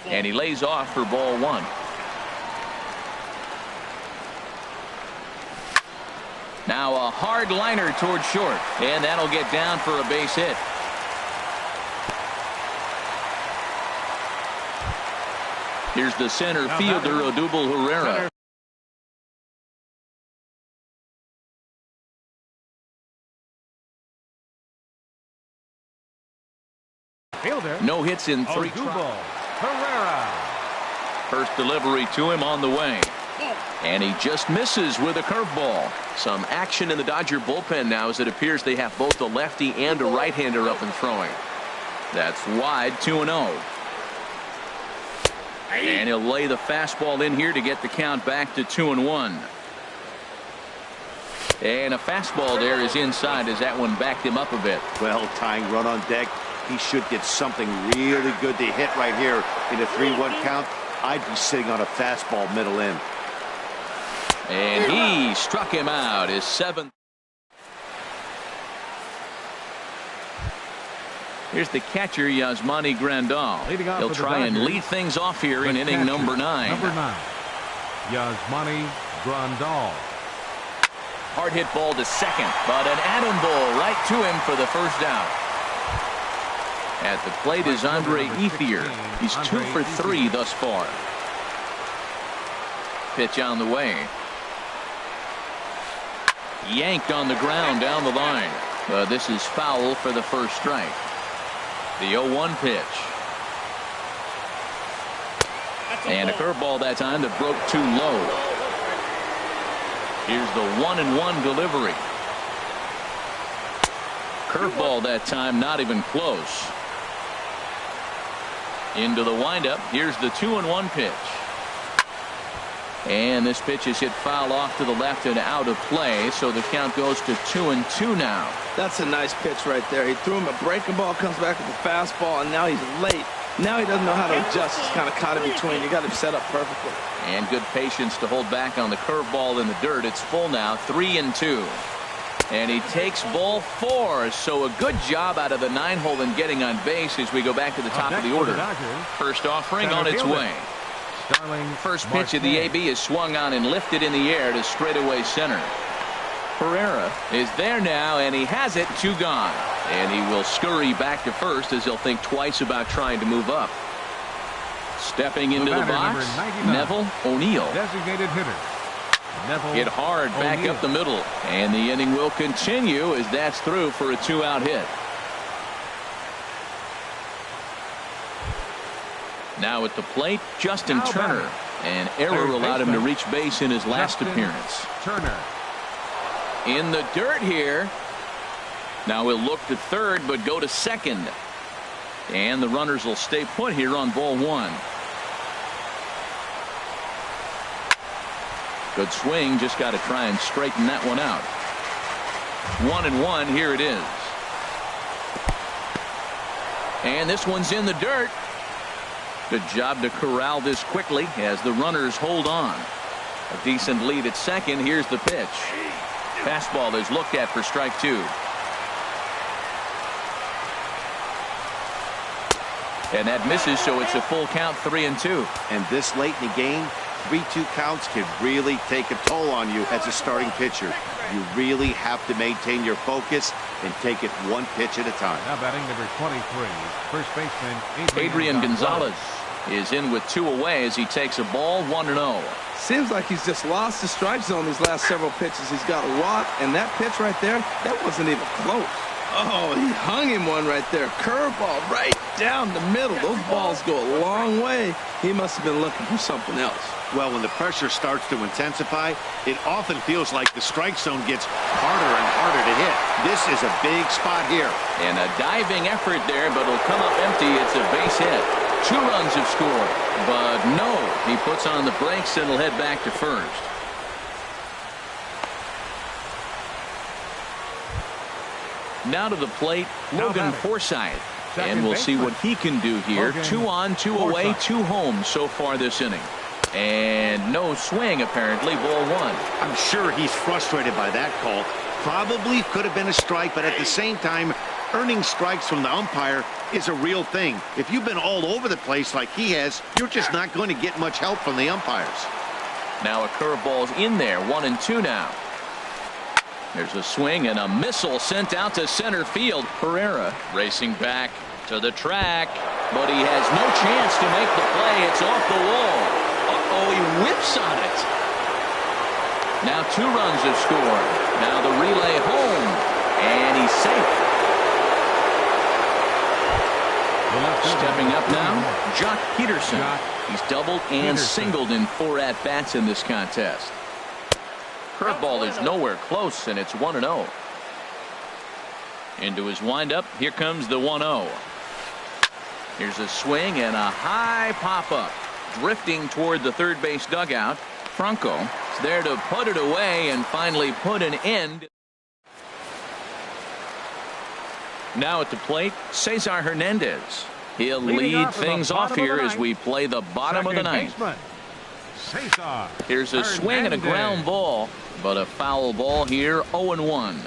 Speaker 1: And he lays off for ball one. Now a hard liner toward short, and that'll get down for a base hit. Here's the center fielder, Odubel Herrera.
Speaker 4: Fielder.
Speaker 1: No hits in three.
Speaker 4: Odubel Herrera.
Speaker 1: First delivery to him on the way. And he just misses with a curveball. Some action in the Dodger bullpen now as it appears they have both a lefty and a right-hander up and throwing. That's wide, 2-0. And he'll lay the fastball in here to get the count back to 2-1. And a fastball there is inside as that one backed him up a bit.
Speaker 3: Well, tying run on deck. He should get something really good to hit right here in a 3-1 count. I'd be sitting on a fastball middle in.
Speaker 1: And he struck him out, his seventh. Here's the catcher, Yasmani Grandal. He'll try and lead things off here in inning number 9.
Speaker 4: Number 9, Yasmani Grandal.
Speaker 1: Hard hit ball to second, but an atom ball right to him for the first out. At the plate is Andre Ethier. He's 2 for 3 thus far. Pitch on the way. Yanked on the ground down the line. This is foul for the first strike. The 0-1 pitch. And a curveball that time that broke too low. Here's the 1-1 delivery. Curveball that time, not even close. Into the windup. Here's the 2-1 pitch. And this pitch is hit foul off to the left and out of play, so the count goes to 2-2 now.
Speaker 2: That's a nice pitch right there. He threw him a breaking ball, comes back with a fastball, and now he's late. Now he doesn't know how to adjust. He's kind of caught in between. You got him set up perfectly.
Speaker 1: And good patience to hold back on the curveball in the dirt. It's full now, 3-2. And he takes ball 4. So a good job out of the 9-hole in getting on base as we go back to the top of the order. First offering on its way. First pitch of the AB is swung on and lifted in the air to straightaway center. Herrera is there now, and he has it. 2 gone. And he will scurry back to first as he'll think twice about trying to move up. Stepping into the box, Neville O'Neill.
Speaker 4: Designated hitter. Neville
Speaker 1: hit hard back up the middle. And the inning will continue as that's through for a 2-out hit. Now at the plate, Justin Turner. An error allowed him to reach base in his last appearance.
Speaker 4: Turner.
Speaker 1: In the dirt here. Now he'll look to third but go to second. And the runners will stay put here on ball 1. Good swing, just got to try and straighten that one out. 1-1, here it is. And this one's in the dirt. Good job to corral this quickly as the runners hold on. A decent lead at second. Here's the pitch. Fastball is looked at for strike 2. And that misses, so it's a full count, 3-2.
Speaker 3: And this late in the game, 3-2 counts can really take a toll on you as a starting pitcher. You really have to maintain your focus and take it one pitch at a time.
Speaker 4: Now batting number 23, first baseman
Speaker 1: Adrian Gonzalez. is in with 2 away as he takes a ball 1-0.
Speaker 2: Seems like he's just lost the strike zone these last several pitches. He's got a walk, and that pitch right there, that wasn't even close. Oh, he hung him one right there. Curveball right down the middle. Those balls go a long way. He must have been looking for something else.
Speaker 3: Well, when the pressure starts to intensify, it often feels like the strike zone gets harder and harder to hit. This is a big spot here.
Speaker 1: And a diving effort there, but it'll come up empty. It's a base hit. 2 runs have scored, but no, he puts on the brakes and will head back to first. Now to the plate, Logan Forsythe. And we'll see what he can do here. 2 on, 2 away, 2 home so far this inning. And no swing, apparently. Ball 1.
Speaker 3: I'm sure he's frustrated by that call. Probably could have been a strike, but at the same time, earning strikes from the umpire is a real thing. If you've been all over the place like he has, you're just not going to get much help from the umpires.
Speaker 1: Now a curveball's in there. 1-2 now. There's a swing and a missile sent out to center field. Herrera racing back to the track, but he has no chance to make the play. It's off the wall. Uh-oh, he whips on it. Now 2 runs have scored. Now the relay home, and he's safe. Stepping up now, Jock Peterson. He's doubled and singled in 4 at-bats in this contest. Curveball is nowhere close, and it's 1-0. Into his windup, here comes the 1-0. Here's a swing and a high pop-up. Drifting toward the third base dugout. Franco is there to put it away and finally put an end. Now at the plate, Cesar Hernandez. He'll lead things off here as we play the bottom of the ninth. Here's a swing and a ground ball, but a foul ball here. 0-1.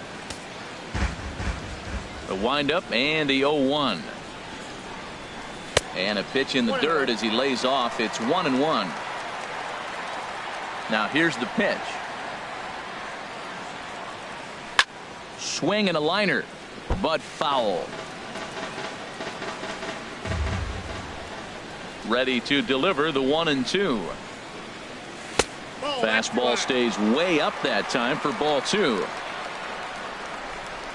Speaker 1: The windup and the 0-1. And a pitch in the dirt as he lays off. It's 1-1. Now here's the pitch. Swing and a liner, but foul. Ready to deliver the 1-2. Fastball stays way up that time for ball 2.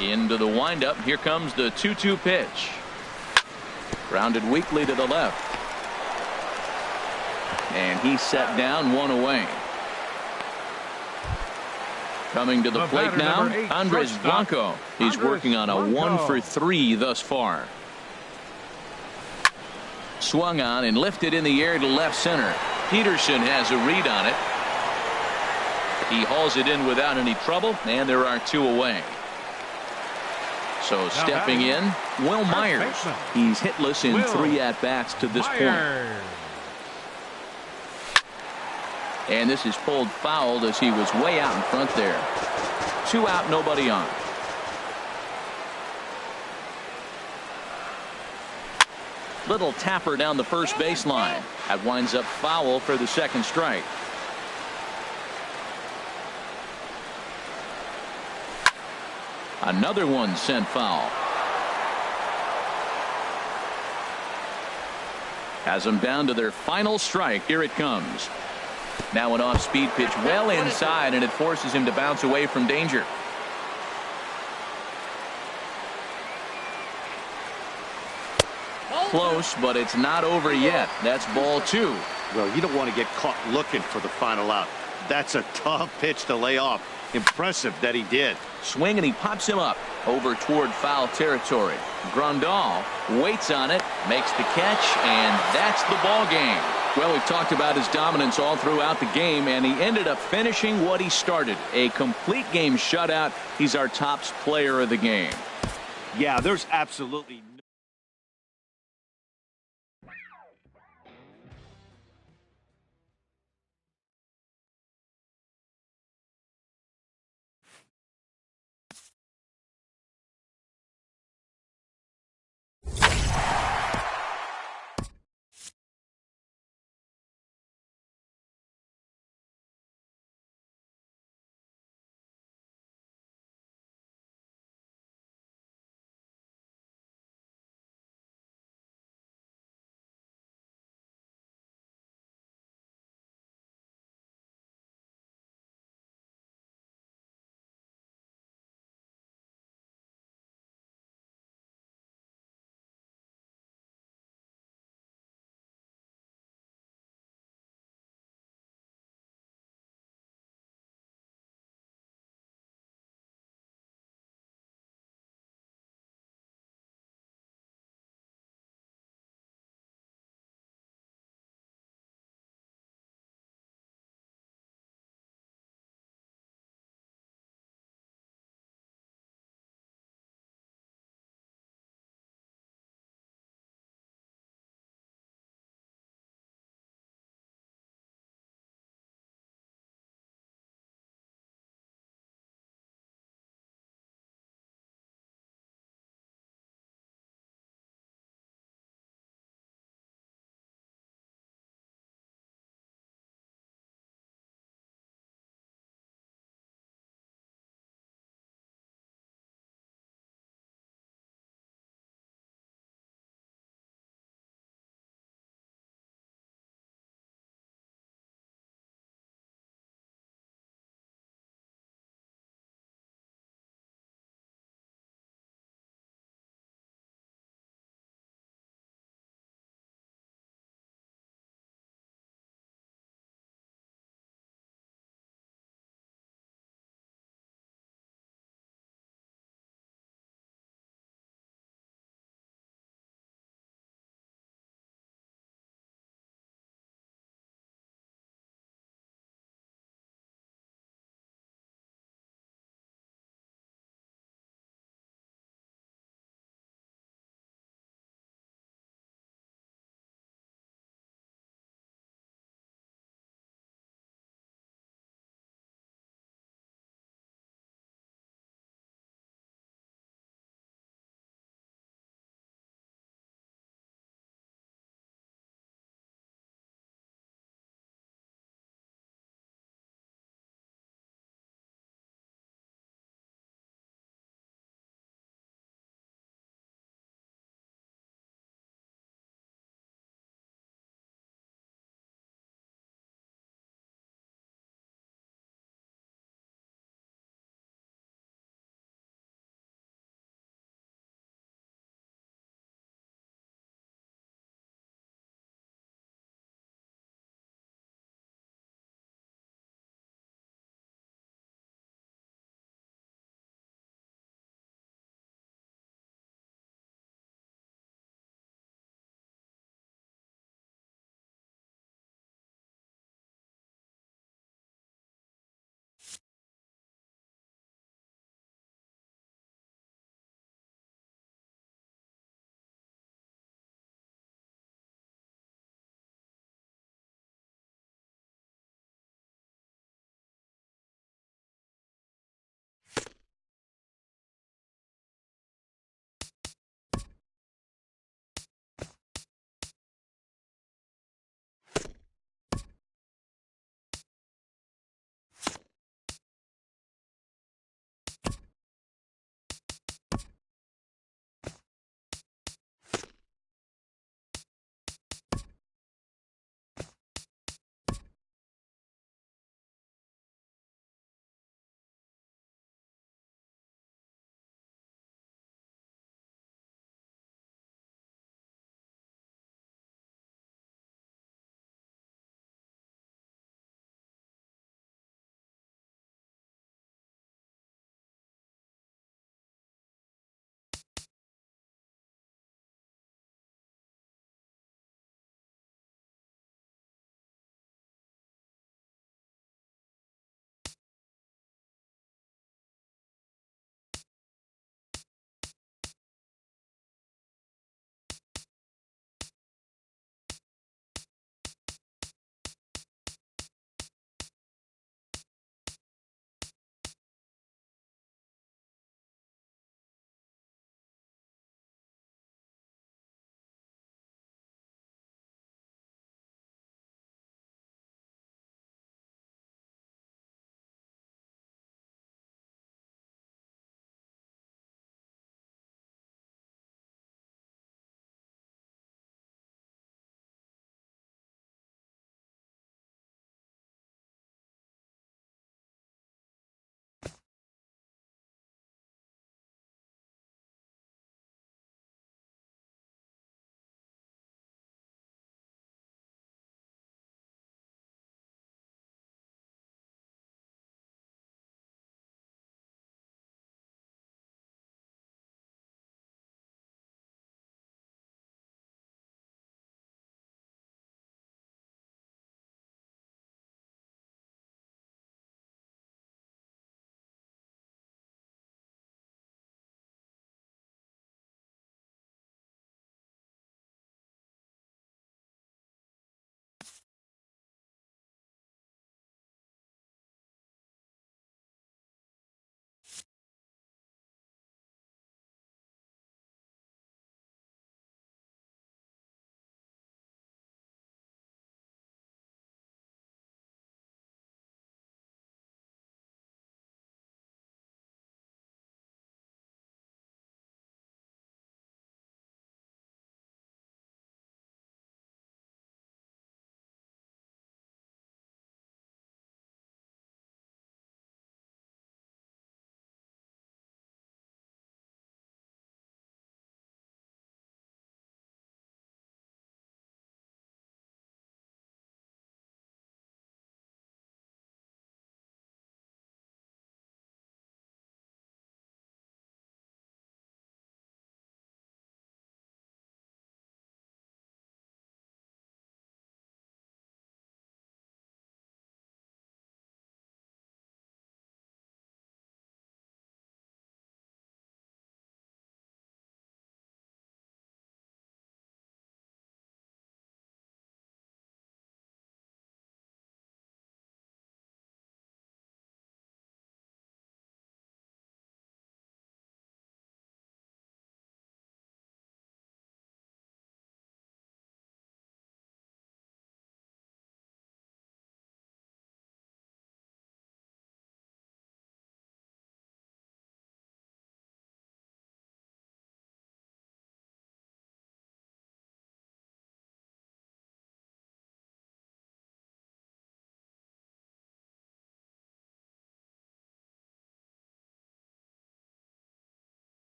Speaker 1: Into the windup. Here comes the 2-2 pitch. Grounded weakly to the left. And he's set down, 1 away. Coming to the plate now, Andres Blanco. He's working on a 1-for-3 thus far. Swung on and lifted in the air to left center. Peterson has a read on it. He hauls it in without any trouble, and there are 2 away. So stepping in, Will Myers. He's hitless in 3 at-bats to this point. And this is pulled foul as he was way out in front there. 2 out, nobody on. Little tapper down the first baseline. That winds up foul for the 2nd strike. Another one sent foul. Has them down to their final strike. Here it comes. Now an off-speed pitch well inside, and it forces him to bounce away from danger. Close, but it's not over yet. That's ball 2.
Speaker 3: Well, you don't want to get caught looking for the final out. That's a tough pitch to lay off. Impressive that he did.
Speaker 1: Swing, and he pops him up over toward foul territory. Grandal waits on it, makes the catch, and that's the ball game. Well, we've talked about his dominance all throughout the game, and he ended up finishing what he started. A complete game shutout. He's our top player of the game.
Speaker 3: Yeah, there's absolutely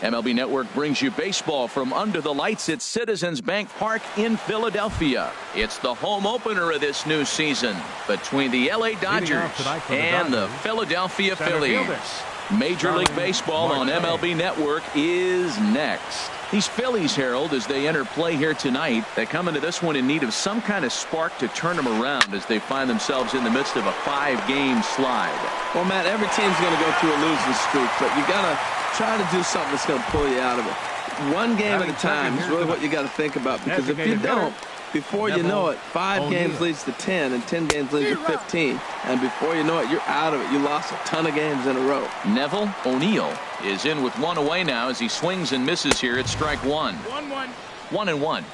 Speaker 1: MLB Network brings you baseball from under the lights at Citizens Bank Park in Philadelphia. It's the home opener of this new season between the LA Dodgers and the Philadelphia Phillies. Major League Baseball on MLB Network is next. These Phillies, Harold, as they enter play here tonight, they come into this one in need of some kind of spark to turn them around as they find themselves in the midst of a 5-game slide.
Speaker 2: Well, Matt, every team's going to go through a losing streak, but you got to try to do something that's going to pull you out of it. One game at a time is really what you got to think about, because if you don't, before you know it, 5 games leads to 10, and 10 games leads to 15. And before you know it, you're out of it. You lost a ton of games in a row.
Speaker 1: Neville O'Neill is in with 1 away now as he swings and misses here at strike 1.
Speaker 5: 1-1.
Speaker 1: 1-1.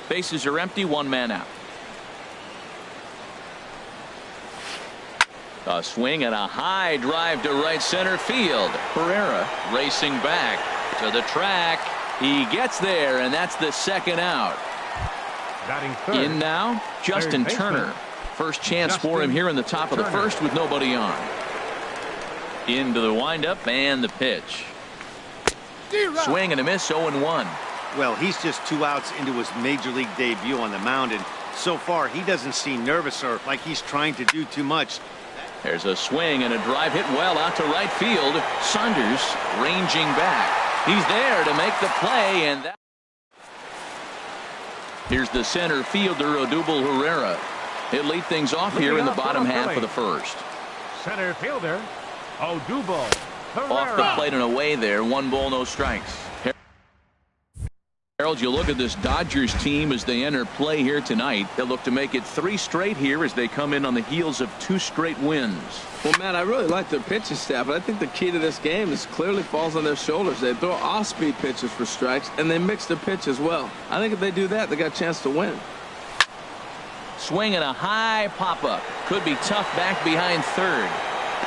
Speaker 1: Bases are empty, 1 man out. A swing and a high drive to right center field. Herrera racing back to the track. He gets there, and that's the 2nd out. In now, Justin Turner. First chance for him here in the top of the 1st with nobody on. Into the windup and the pitch. Swing and a miss, 0-1.
Speaker 3: Well, he's just 2 outs into his major league debut on the mound, and so far he doesn't seem nervous or like he's trying to do too much.
Speaker 1: There's a swing and a drive hit well out to right field. Saunders ranging back. He's there to make the play, and that. Here's the center fielder, Odubel Herrera. He'll lead things off here in the bottom half of the 1st.
Speaker 4: Center fielder, Odubel Herrera.
Speaker 1: Off the plate and away there. 1 ball, no strikes. Harold, you look at this Dodgers team as they enter play here tonight. They'll look to make it 3 straight here as they come in on the heels of 2 straight wins.
Speaker 2: Well, Matt, I really like their pitching staff, but I think the key to this game is clearly falls on their shoulders. They throw off-speed pitches for strikes, and they mix their pitch as well. I think if they do that, they got a chance to win.
Speaker 1: Swing and a high pop-up. Could be tough back behind 3rd.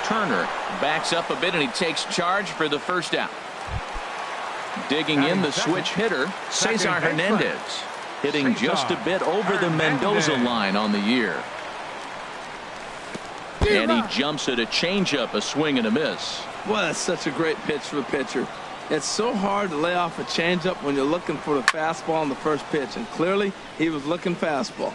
Speaker 1: Turner backs up a bit, and he takes charge for the 1st out. Digging in the switch hitter, Cesar Hernandez, hitting just a bit over the Mendoza line on the year. And he jumps at a changeup, a swing and a miss.
Speaker 2: Well, that's such a great pitch for a pitcher. It's so hard to lay off a changeup when you're looking for the fastball on the first pitch, and clearly he was looking fastball.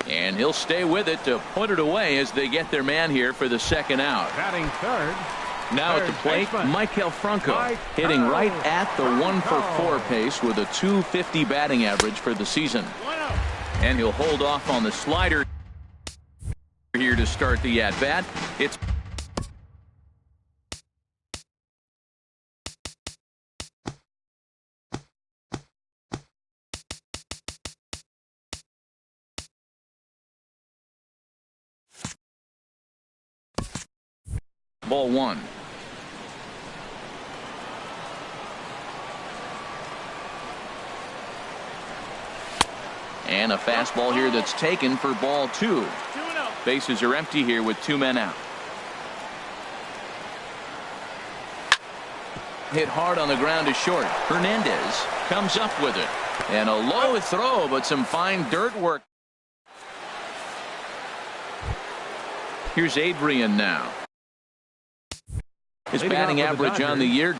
Speaker 1: And he'll stay with it to put it away as they get their man here for the 2nd out.
Speaker 4: Batting 3rd.
Speaker 1: Now at the plate, Maikel Franco hitting right at the 1-for-4 pace with a .250 batting average for the season. And he'll hold off on the slider here to start the at-bat. It's ball 1. And a fastball here that's taken for ball 2. Bases are empty here with 2 men out. Hit hard on the ground to short. Hernandez comes up with it. And a low throw, but some fine dirt work. Here's Adrian now. His batting average on the year.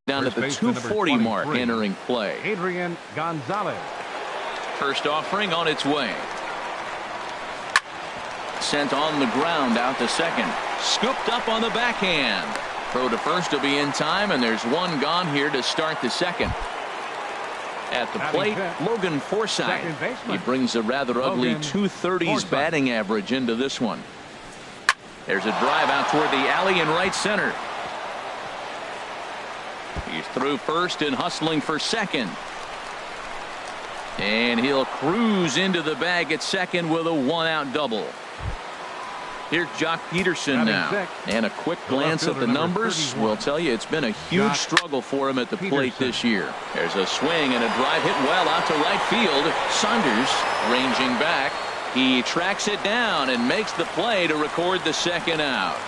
Speaker 1: Down at the .240 mark entering play.
Speaker 4: Adrian Gonzalez.
Speaker 1: First offering on its way. Sent on the ground out to 2nd. Scooped up on the backhand. Throw to 1st will be in time, and there's 1 gone here to start the 2nd. At the plate, Logan Forsythe. He brings a rather ugly 230s batting average into this one. There's a drive out toward the alley in right center. He's through 1st and hustling for 2nd. And he'll cruise into the bag at 2nd with a 1-out double. Here's Jock Peterson now. And a quick glance at the numbers will tell you it's been a huge struggle for him at the plate this year. There's a swing and a drive hit well out to right field. Saunders ranging back. He tracks it down and makes the play to record the 2nd out.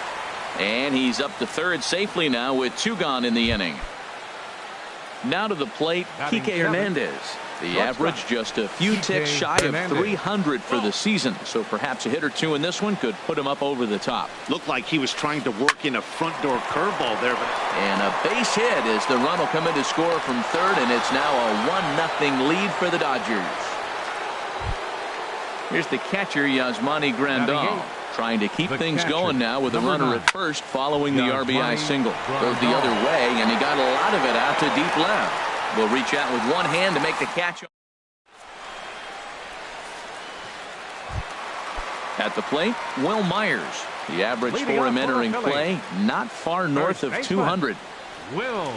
Speaker 1: And he's up to 3rd safely now with 2 gone in the inning. Now to the plate, Kike Hernandez. The average just a few ticks shy of 300 for the season, so perhaps a hit or two in this one could put him up over the top.
Speaker 3: Looked like he was trying to work in a front door curveball there, but
Speaker 1: And a base hit as the run will come in to score from third, and it's now a 1-0 lead for the Dodgers. Here's the catcher, Yasmani Grandal, trying to keep things going now with a runner at first following the RBI single. Goes the other way, and he got a lot of it out to deep left. Will reach out with one hand to make the catch. At the plate, Will Myers. The average for him entering play, not far north of 200.
Speaker 4: Will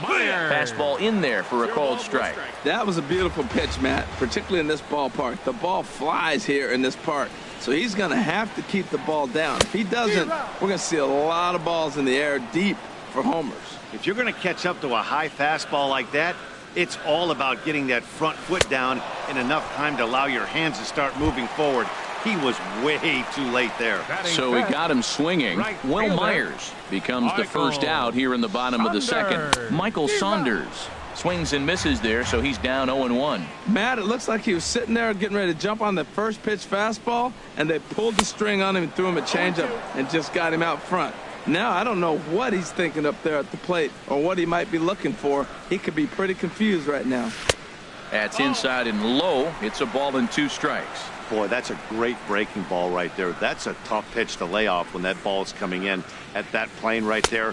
Speaker 4: Myers.
Speaker 1: Fastball in there for a called strike.
Speaker 2: That was a beautiful pitch, Matt, particularly in this ballpark. The ball flies here in this park, so he's going to have to keep the ball down. If he doesn't, we're going to see a lot of balls in the air deep for homers.
Speaker 3: if you're going to catch up to a high fastball like that, it's all about getting that front foot down in enough time to allow your hands to start moving forward. He was way too late there.
Speaker 1: So he got him swinging. Will Myers becomes the first out here in the bottom of the second. Michael Saunders swings and misses there, so he's down 0-1.
Speaker 2: Matt, it looks like he was sitting there getting ready to jump on the first pitch fastball, and they pulled the string on him and threw him a changeup and just got him out front. Now, I don't know what he's thinking up there at the plate or what he might be looking for. He could be pretty confused right now.
Speaker 1: That's inside and low. It's a ball and 2 strikes.
Speaker 3: Boy, that's a great breaking ball right there. That's a tough pitch to lay off when that ball's coming in at that plane right there.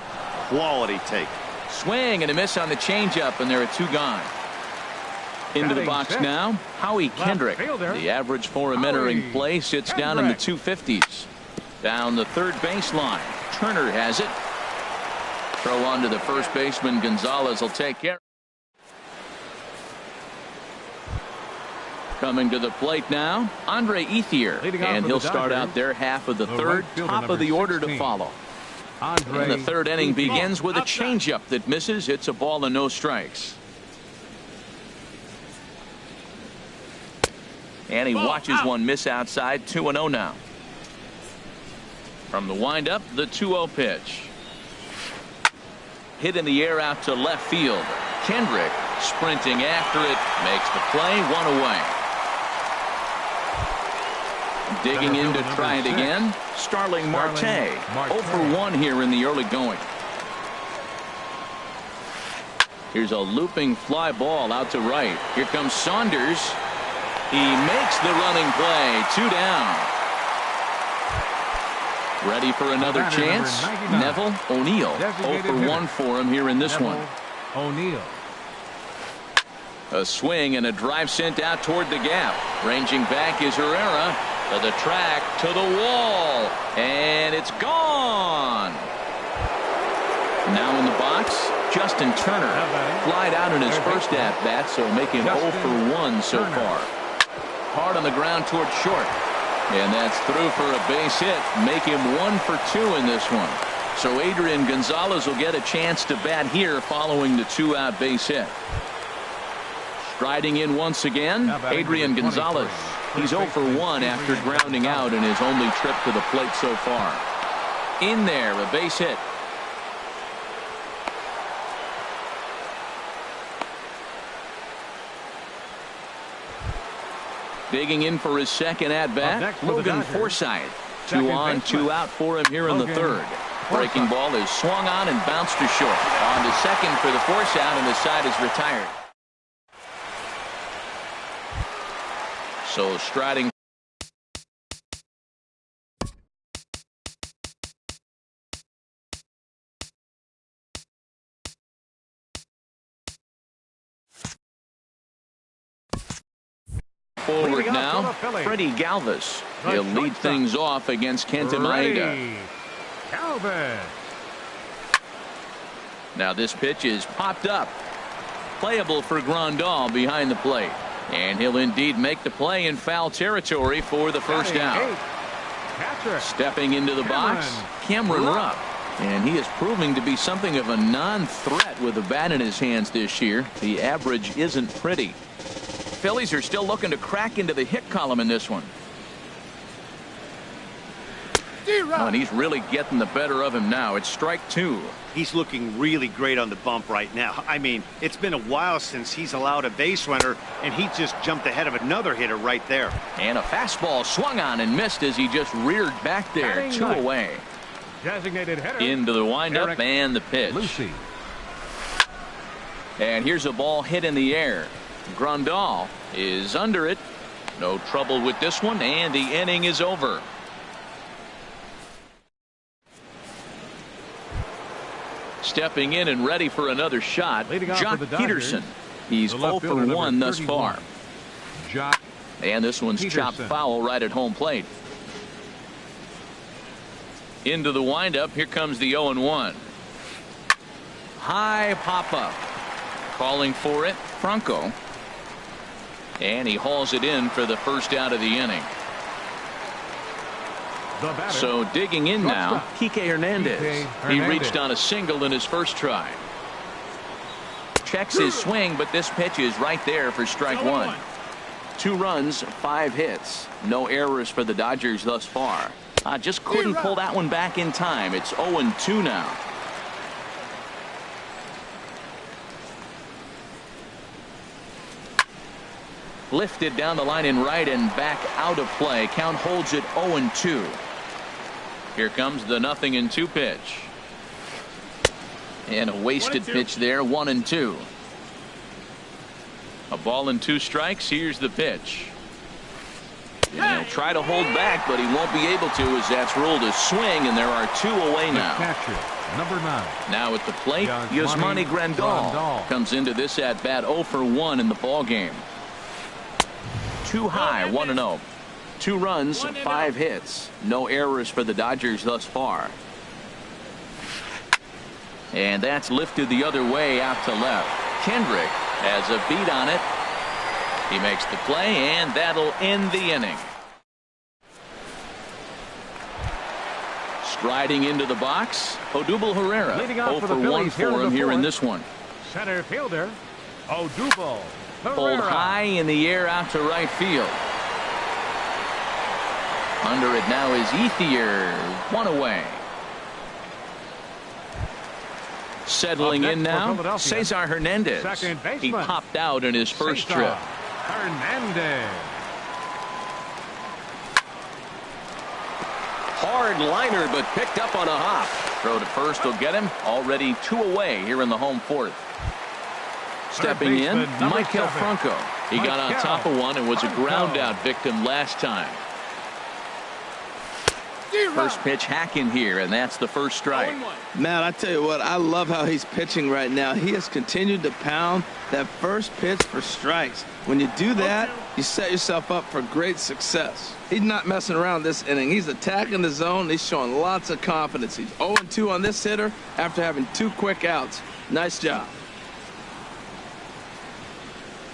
Speaker 3: Quality take.
Speaker 1: Swing and a miss on the changeup, and there are 2 gone. Into the box now, Howie Kendrick. The average for him entering play sits down in the 250s. Down the third baseline. Turner has it. Throw on to the first baseman. Gonzalez will take care. Coming to the plate now, Andre Ethier, and he'll start out their half of the third, top of the order to follow. And the third inning begins with a changeup that misses. It's a ball and no strikes. And he watches one miss outside. 2-0 now. From the windup, the 2-0 pitch. Hit in the air out to left field. Kendrick sprinting after it, makes the play, 1 away. Digging in to try it again, Starling Marte. 0 for 1 here in the early going. Here's a looping fly ball out to right. Here comes Saunders. He makes the running play. 2 down. Ready for another chance. Neville O'Neill. 0 for 1 for him here in this one.
Speaker 4: O'Neill.
Speaker 1: A swing and a drive sent out toward the gap. Ranging back is Herrera. To the track, to the wall, and it's gone. Now in the box, Justin Turner. Flied out in his first at-bat, so making 0 for 1 so far. Hard on the ground toward short. And that's through for a base hit. Make him 1 for 2 in this one. So Adrian Gonzalez will get a chance to bat here following the 2-out base hit. Striding in once again, Adrian Gonzalez. He's 0 for 1 after grounding out in his only trip to the plate so far. In there, a base hit. Digging in for his second at-bat, Logan Forsythe. 2 on, 2 out for him here in the third. Breaking ball is swung on and bounced to short. On to second for the force out, and the side is retired. So striding. Forward now, Freddie Galvis. He'll lead things off against Kenta Maeda.
Speaker 4: Galvis.
Speaker 1: Now this pitch is popped up. Playable for Grandal behind the plate. And he'll indeed make the play in foul territory for the first out. Stepping into the box, Cameron Rupp. And he is proving to be something of a non-threat with a bat in his hands this year. The average isn't pretty. Phillies are still looking to crack into the hit column in this one. Oh, and he's really getting the better of him now. It's strike 2.
Speaker 3: He's looking really great on the bump right now. I mean, it's been a while since he's allowed a base runner, and he just jumped ahead of another hitter right there.
Speaker 1: And a fastball swung on and missed as he just reared back there.
Speaker 4: Batting
Speaker 1: 2
Speaker 4: ninth.
Speaker 1: away.
Speaker 4: Designated hitter.
Speaker 1: Into the windup
Speaker 4: Eric
Speaker 1: and the pitch.
Speaker 4: Lucy.
Speaker 1: And here's a ball hit in the air. Grandal is under it. No trouble with this one, and the inning is over. Stepping in and ready for another shot,
Speaker 4: Leading off
Speaker 1: Jock
Speaker 4: for the Dodgers,
Speaker 1: Peterson. He's
Speaker 4: the
Speaker 1: 0
Speaker 4: left
Speaker 1: for
Speaker 4: fielder,
Speaker 1: 1
Speaker 4: number
Speaker 1: thus
Speaker 4: 31.
Speaker 1: far.
Speaker 4: Jock
Speaker 1: And this one's chopped
Speaker 4: Peterson.
Speaker 1: foul right at home plate. Into the windup. Here comes the 0-1. High pop up. Calling for it, Franco. And he hauls it in for the first out of the inning.
Speaker 4: The batter.
Speaker 1: So digging in now, Kike Hernandez.
Speaker 4: Kike
Speaker 1: He
Speaker 4: Hernandez.
Speaker 1: reached on a single in his first try. Checks his swing, but this pitch is right there for strike 1. 2 runs, 5 hits. No errors for the Dodgers thus far. Just couldn't pull that one back in time. It's 0-2 now. Lifted down the line in right and back out of play. Count holds it 0-2. Here comes the 0-2 pitch. And a wasted pitch there, 1-2. A ball and 2 strikes. Here's the pitch. And he'll try to hold back, but he won't be able to as that's ruled a swing, and there are 2 away
Speaker 4: The
Speaker 1: now.
Speaker 4: catcher, number 9.
Speaker 1: Now at the plate,
Speaker 4: Yasmani
Speaker 1: Yasmani Grandal
Speaker 4: Grandal.
Speaker 1: comes into this at bat 0 for 1 in the ball game. Too high, 1-0. 2 runs, 5 hits. No errors for the Dodgers thus far. And that's lifted the other way out to left. Kendrick has a beat on it. He makes the play, and that'll end the inning. Striding into the box, Odubel Herrera.
Speaker 4: Leading off
Speaker 1: 0
Speaker 4: for
Speaker 1: for
Speaker 4: the
Speaker 1: 1
Speaker 4: Phillies here in
Speaker 1: for him
Speaker 4: the
Speaker 1: here in
Speaker 4: fourth.
Speaker 1: this one.
Speaker 4: Center fielder, Odubel
Speaker 1: Pulled
Speaker 4: Herrera.
Speaker 1: high in the air out to right field. Under it now is Ethier. 1 away. Settling
Speaker 4: Up
Speaker 1: in
Speaker 4: next for
Speaker 1: now,
Speaker 4: Philadelphia,
Speaker 1: Cesar Hernandez.
Speaker 4: second baseman,
Speaker 1: He popped out in his first
Speaker 4: Cesar
Speaker 1: trip.
Speaker 4: Hernandez.
Speaker 1: Hard liner, but picked up on a hop. Throw to first will get him. Already 2 away here in the home 4th. Stepping in,
Speaker 4: baseman, number
Speaker 1: Maikel
Speaker 4: 7.
Speaker 1: Franco. He got on
Speaker 4: Maikel
Speaker 1: top of one and was a
Speaker 4: Franco.
Speaker 1: ground out victim last time. First pitch hacking here, and that's the first strike.
Speaker 2: Matt, I tell you what, I love how he's pitching right now. He has continued to pound that first pitch for strikes. When you do that, you set yourself up for great success. He's not messing around this inning. He's attacking the zone. He's showing lots of confidence. He's 0-2 on this hitter after having 2 quick outs. Nice job.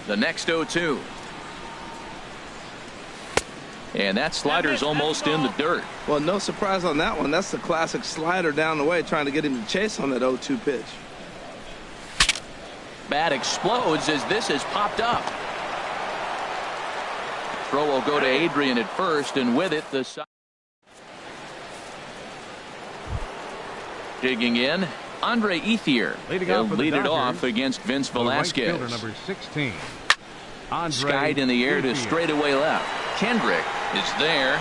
Speaker 1: The next 0-2. And that slider's almost in the dirt.
Speaker 2: Well, no surprise on that one. That's the classic slider down the way, trying to get him to chase on that 0-2 pitch.
Speaker 1: Bat explodes as this is popped up. Throw will go to Adrian at first, and with it, the digging in, Andre Ethier.
Speaker 4: Leading
Speaker 1: He'll
Speaker 4: off for the
Speaker 1: lead it
Speaker 4: Dodgers,
Speaker 1: off against Vince
Speaker 4: The right fielder,
Speaker 1: Velasquez.
Speaker 4: number 16. Andre
Speaker 1: Skied in the air to
Speaker 4: Ethier.
Speaker 1: straightaway left. Kendrick is there.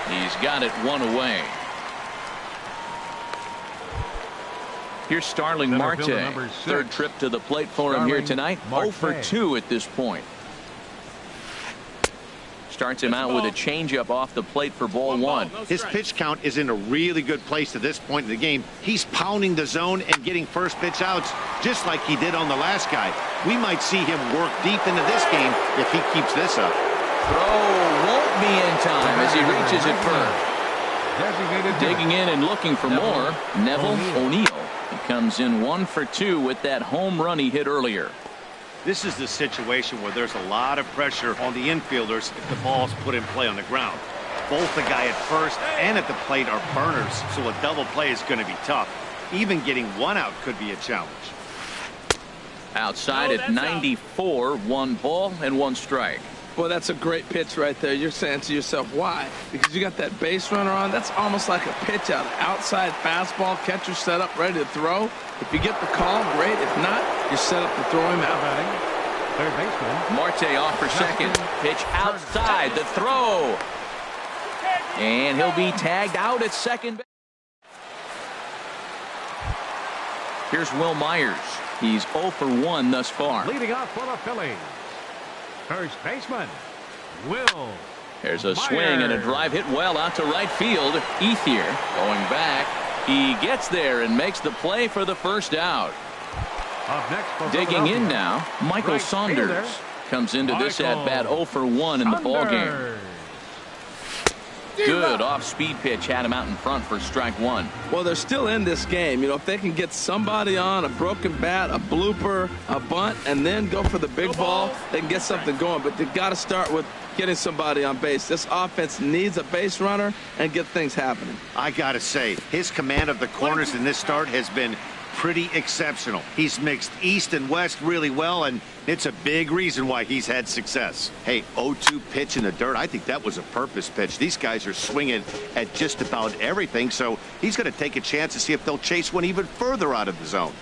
Speaker 1: He's got it 1 away. Here's Starling
Speaker 4: Center
Speaker 1: Marte.
Speaker 4: fielder, number 6.
Speaker 1: 3rd trip to the plate for him here
Speaker 4: Starling
Speaker 1: tonight.
Speaker 4: Marte.
Speaker 1: 0 for 2 at this point. Starts him out with a changeup off the plate for ball 1.
Speaker 3: His pitch count is in a really good place at this point in the game. He's pounding the zone and getting first pitch outs just like he did on the last guy. We might see him work deep into this game if he keeps this up.
Speaker 1: Throw won't be in time as he reaches it first.
Speaker 4: Designated hitter.
Speaker 1: Digging in and looking for more, Neville O'Neill. He comes in 1 for 2 with that home run he hit earlier.
Speaker 3: This is the situation where there's a lot of pressure on the infielders if the ball's put in play on the ground. Both the guy at first and at the plate are burners, so a double play is going to be tough. Even getting 1 out could be a challenge.
Speaker 1: Outside at 94, 1 ball and 1 strike.
Speaker 2: Boy, that's a great pitch right there. You're saying to yourself, why? Because you got that base runner on. That's almost like a pitch out. Outside fastball, catcher set up, ready to throw. If you get the call, great. If not, you're set up to throw him out.
Speaker 4: Third baseman.
Speaker 1: Marte off for second. Pitch outside. The throw. And he'll be tagged out at second base. Here's Will Myers. He's 0 for 1 thus far.
Speaker 4: Leading off for the Phillies. First baseman, Will.
Speaker 1: There's a swing and a drive hit well out to right field. Ethier going back. He gets there and makes the play for the first out.
Speaker 4: Up next for
Speaker 1: Digging in now, Michael
Speaker 4: right
Speaker 1: Saunders
Speaker 4: fielder,
Speaker 1: comes into this at bat 0 for 1 in the ball game.
Speaker 4: Saunders.
Speaker 1: Good off-speed pitch had him out in front for strike one.
Speaker 2: Well, they're still in this game. You know, if they can get somebody on, a broken bat, a blooper, a bunt, and then go for the big ball, they can get something going. But they've got to start with getting somebody on base. This offense needs a base runner and get things happening.
Speaker 3: I got to say, his command of the corners in this start has been pretty exceptional. He's mixed east and west really well, and it's a big reason why he's had success. Hey, 0-2 pitch in the dirt, I think that was a purpose pitch. These guys are swinging at just about everything, so he's going to take a chance to see if they'll chase one even further out of the zone.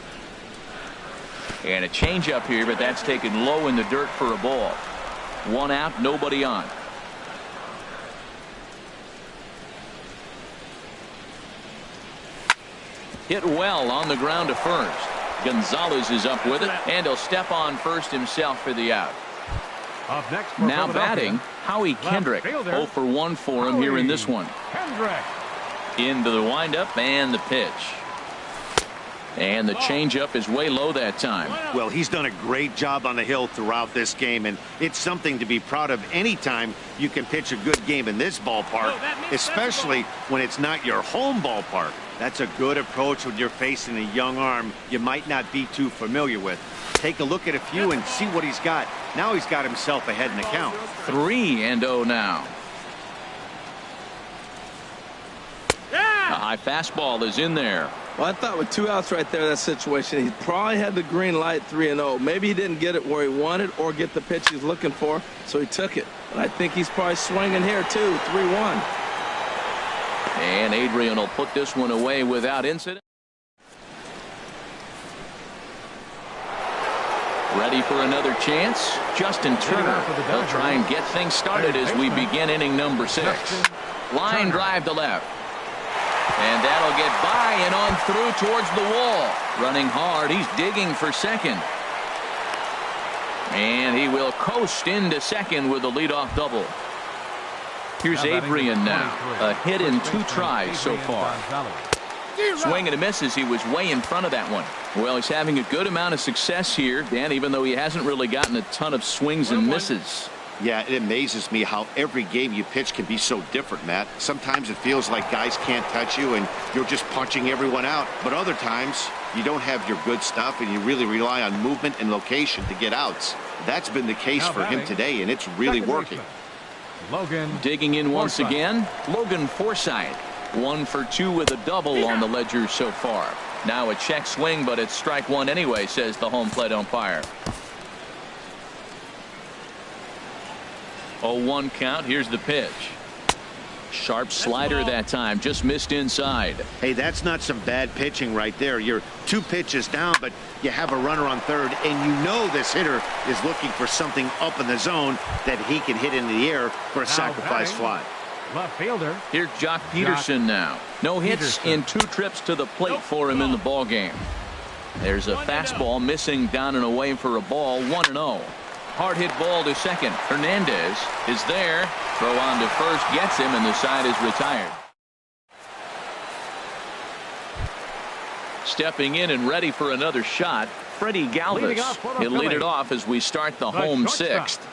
Speaker 1: And a changeup here, but that's taken low in the dirt for a ball. One out, nobody on. Hit well on the ground to first. Gonzalez is up with it, and he'll step on first himself for the out.
Speaker 4: Up next for
Speaker 1: Now batting, Howie
Speaker 4: Left
Speaker 1: Kendrick.
Speaker 4: fielder,
Speaker 1: 0 for 1 for him here in this one.
Speaker 4: Kendrick.
Speaker 1: Into the windup and the pitch. And the changeup is way low that time.
Speaker 3: Well, he's done a great job on the hill throughout this game, and it's something to be proud of anytime you can pitch a good game in this ballpark, especially when it's not your home ballpark. That's a good approach when you're facing a young arm you might not be too familiar with. Take a look at a few and see what he's got. Now he's got himself ahead in the count.
Speaker 1: 3-0 now. A high fastball is in there.
Speaker 2: Well, I thought with 2 outs right there, that situation, he probably had the green light 3-0. Maybe he didn't get it where he wanted or get the pitch he's looking for, so he took it. But I think he's probably swinging here, too, 3-1.
Speaker 1: And Adrian will put this one away without incident. Ready for another chance. Justin Turner. He'll try and get things started as we begin inning number 6. Line drive to left. And that'll get by and on through towards the wall. Running hard. He's digging for second. And he will coast into second with a leadoff double. Here's Adrian now. A hit in 2 tries so far. Swing and a miss as he was way in front of that one. Well, he's having a good amount of success here, Dan, even though he hasn't really gotten a ton of swings and misses.
Speaker 3: Yeah, it amazes me how every game you pitch can be so different, Matt. Sometimes it feels like guys can't touch you and you're just punching everyone out. But other times you don't have your good stuff and you really rely on movement and location to get outs. That's been the case for him today, and it's really working.
Speaker 4: Logan
Speaker 1: digging in once again. Logan Forsythe. 1 for 2 with a double on the ledger so far. Now a check swing, but it's strike one anyway, says the home plate umpire. 0-1 count. Here's the pitch. Sharp slider that time, just missed inside.
Speaker 3: Hey, that's not some bad pitching right there. You're 2 pitches down, but you have a runner on third, and you know this hitter is looking for something up in the zone that he can hit into the air for a sacrifice fly.
Speaker 4: Left fielder.
Speaker 1: Here's Jock Peterson now. No hits in 2 trips to the plate for him in the ball game. There's a fastball missing down and away for a ball. 1-0. Hard hit ball to second. Hernandez is there. Throw on to first gets him, and the side is retired. Stepping in and ready for another shot, Freddie Galvis. He'll lead it off as we start the home 6th.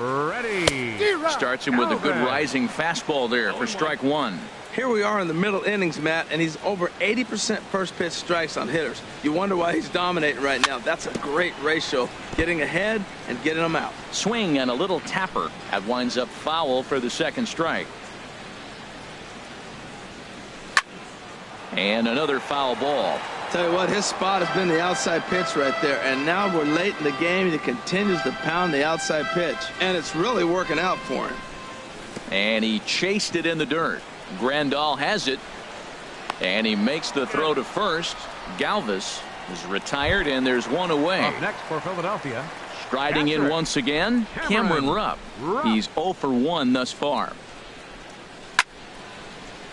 Speaker 4: Ready.
Speaker 1: Starts him with a good rising fastball there for strike one.
Speaker 2: Here we are in the middle innings, Matt, and he's over 80% first pitch strikes on hitters. You wonder why he's dominating right now. That's a great ratio, getting ahead and getting them out.
Speaker 1: Swing and a little tapper. That winds up foul for the second strike. And another foul ball.
Speaker 2: Tell you what, his spot has been the outside pitch right there, and now we're late in the game. He continues to pound the outside pitch, and it's really working out for him.
Speaker 1: And he chased it in the dirt. Grandal has it, and he makes the throw to first. Galvis is retired, and there's one away.
Speaker 4: Up next for Philadelphia.
Speaker 1: Striding in once again, Cameron Rupp. He's 0 for 1 thus far.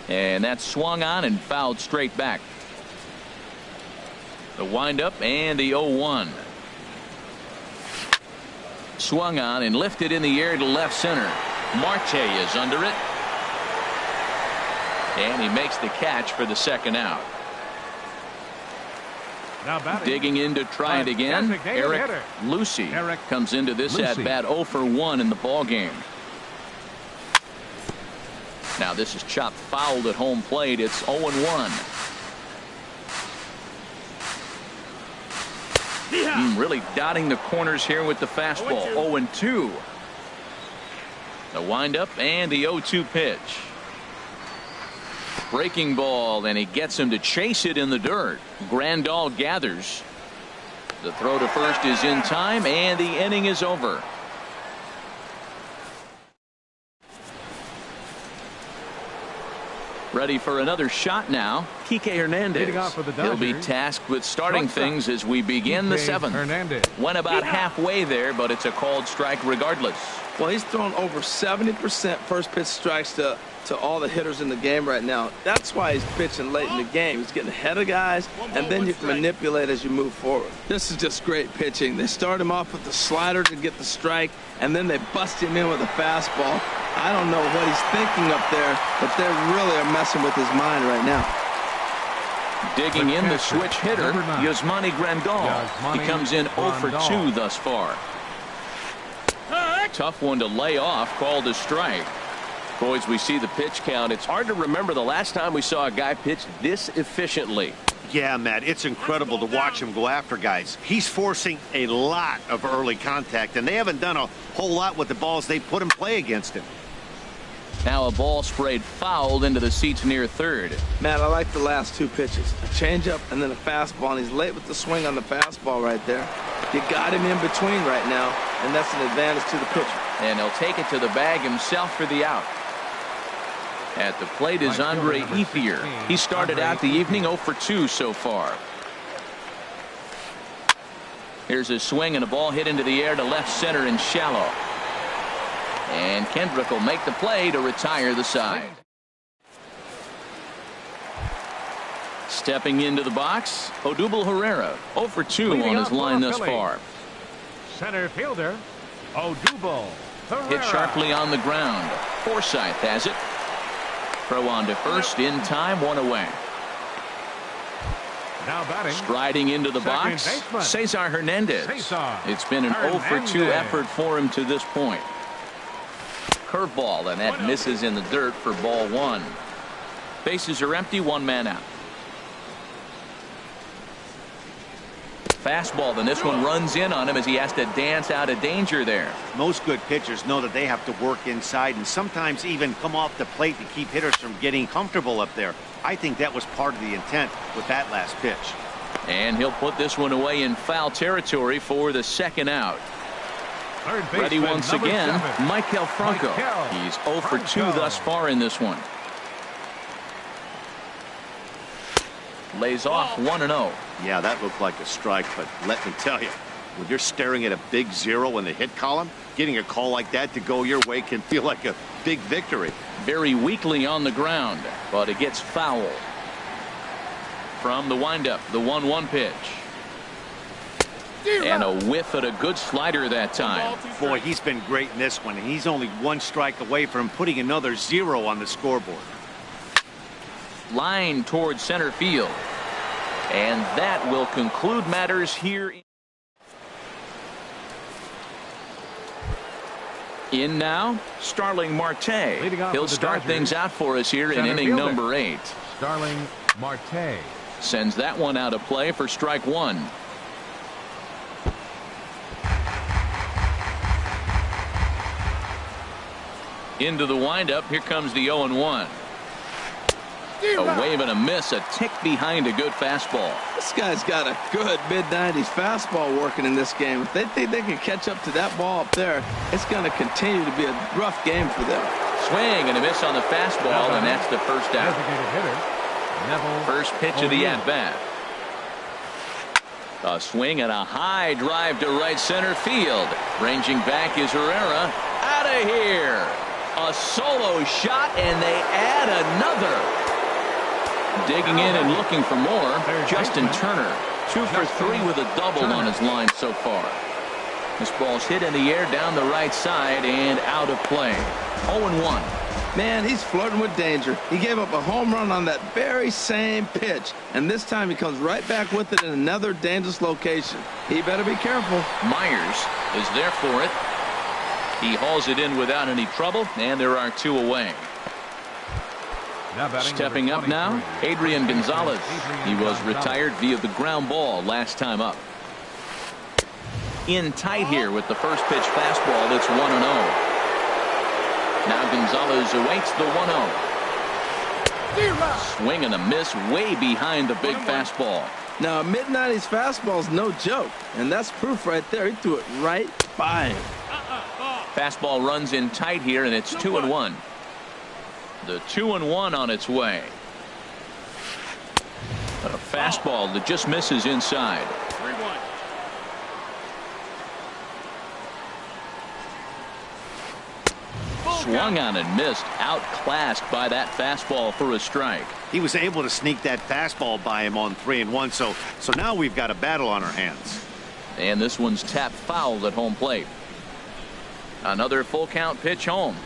Speaker 1: And that's swung on and fouled straight back. The windup and the 0-1. Swung on and lifted in the air to left center. Marte is under it. And he makes the catch for the second out.
Speaker 4: Now batting.
Speaker 1: Digging in to try it again. Eric Lucy comes into this at bat 0 for 1 in the ball game. Now this is chopped fouled at home plate. It's 0-1. Really dotting the corners here with the fastball. 0-2. The windup and the 0-2 pitch. Breaking ball, and he gets him to chase it in the dirt. Grandal gathers. The throw to first is in time, and the inning is over. Ready for another shot now. Kike Hernandez. He'll be tasked with starting things as we begin the seventh. Went about halfway there, but it's a called strike regardless.
Speaker 2: Well, he's thrown over 70% first pitch strikes to all the hitters in the game right now. That's why he's pitching late in the game. He's getting ahead of guys, and then you can manipulate as you move forward. This is just great pitching. They start him off with the slider to get the strike, and then they bust him in with a fastball. I don't know what he's thinking up there, but they really are messing with his mind right now.
Speaker 1: Digging in the switch hitter, Yasmani Grandal. He comes in 0 for 2 thus far. Tough one to lay off, called a strike. Boys, we see the pitch count. It's hard to remember the last time we saw a guy pitch this efficiently.
Speaker 3: Yeah, Matt, it's incredible to watch him go after guys. He's forcing a lot of early contact, and they haven't done a whole lot with the balls they put in play against him.
Speaker 1: Now a ball sprayed fouled into the seats near third.
Speaker 2: Matt, I like the last two pitches. A changeup and then a fastball, and he's late with the swing on the fastball right there. You got him in between right now, and that's an advantage to the pitcher.
Speaker 1: And he'll take it to the bag himself for the out. At the plate is Andre Ethier. He started out the evening 0 for 2 so far. Here's a swing and a ball hit into the air to left center and shallow. And Kendrick will make the play to retire the side. Stepping into the box, Odubel Herrera 0 for 2 on his line thus far.
Speaker 4: Center fielder Odubel Herrera.
Speaker 1: Hit sharply on the ground. Forsythe has it. Throw on to first in time, 1 away.
Speaker 4: Now batting.
Speaker 1: Striding into the box, Cesar Hernandez. It's been an 0 for 2 effort for him to this point. Curveball, and that misses in the dirt for ball 1. Bases are empty, 1 man out. Fastball, then this one runs in on him as he has to dance out of danger there.
Speaker 3: Most good pitchers know that they have to work inside and sometimes even come off the plate to keep hitters from getting comfortable up there. I think that was part of the intent with that last pitch.
Speaker 1: And he'll put this one away in foul territory for the second out. Ready once again, Maikel Franco. He's 0 for 2 thus far in this one. Lays off 1-0.
Speaker 3: Yeah, that looked like a strike, but let me tell you, when you're staring at a big 0 in the hit column, getting a call like that to go your way can feel like a big victory.
Speaker 1: Very weakly on the ground, but it gets foul. From the windup, the 1-1 pitch. And a whiff at a good slider that time.
Speaker 3: Boy, he's been great in this one, and he's only 1 strike away from putting another 0 on the scoreboard.
Speaker 1: Line towards center field. And that will conclude matters here. In now, Starling Marte. He'll start things out for us here in inning number 8.
Speaker 4: Starling Marte
Speaker 1: sends that one out of play for strike 1. Into the windup. Here comes the 0-1. A wave and a miss, a tick behind a good fastball.
Speaker 2: This guy's got a good mid-90s fastball working in this game. If they think they can catch up to that ball up there, it's going to continue to be a rough game for them.
Speaker 1: Swing and a miss on the fastball, and that's the first out. First pitch of the at-bat. A swing and a high drive to right center field. Ranging back is Herrera. Out of here. A solo shot, and they add another. Digging in and looking for more, Justin Turner. 2 for 3 with a double on his line so far. This ball's hit in the air down the right side and out of play. 0-1.
Speaker 2: Man, he's flirting with danger. He gave up a home run on that very same pitch, and this time he comes right back with it in another dangerous location. He better be careful.
Speaker 1: Myers is there for it. He hauls it in without any trouble, and there are 2 away. Stepping up now, Adrian Gonzalez. He was retired via the ground ball last time up. In tight here with the first pitch fastball. It's 1-0. Now Gonzalez awaits the 1-0. Swing and a miss way behind the big fastball.
Speaker 2: Now, a mid-90s fastball is no joke, and that's proof right there. He threw it right by him.
Speaker 1: Fastball runs in tight here, and it's 2-1. The 2-1 on its way. A fastball that just misses inside.
Speaker 5: 3-1.
Speaker 1: Swung on and missed. Outclassed by that fastball for a strike.
Speaker 3: He was able to sneak that fastball by him on 3-1. So now we've got a battle on our hands.
Speaker 1: And this one's tapped foul at home plate. Another full count pitch home.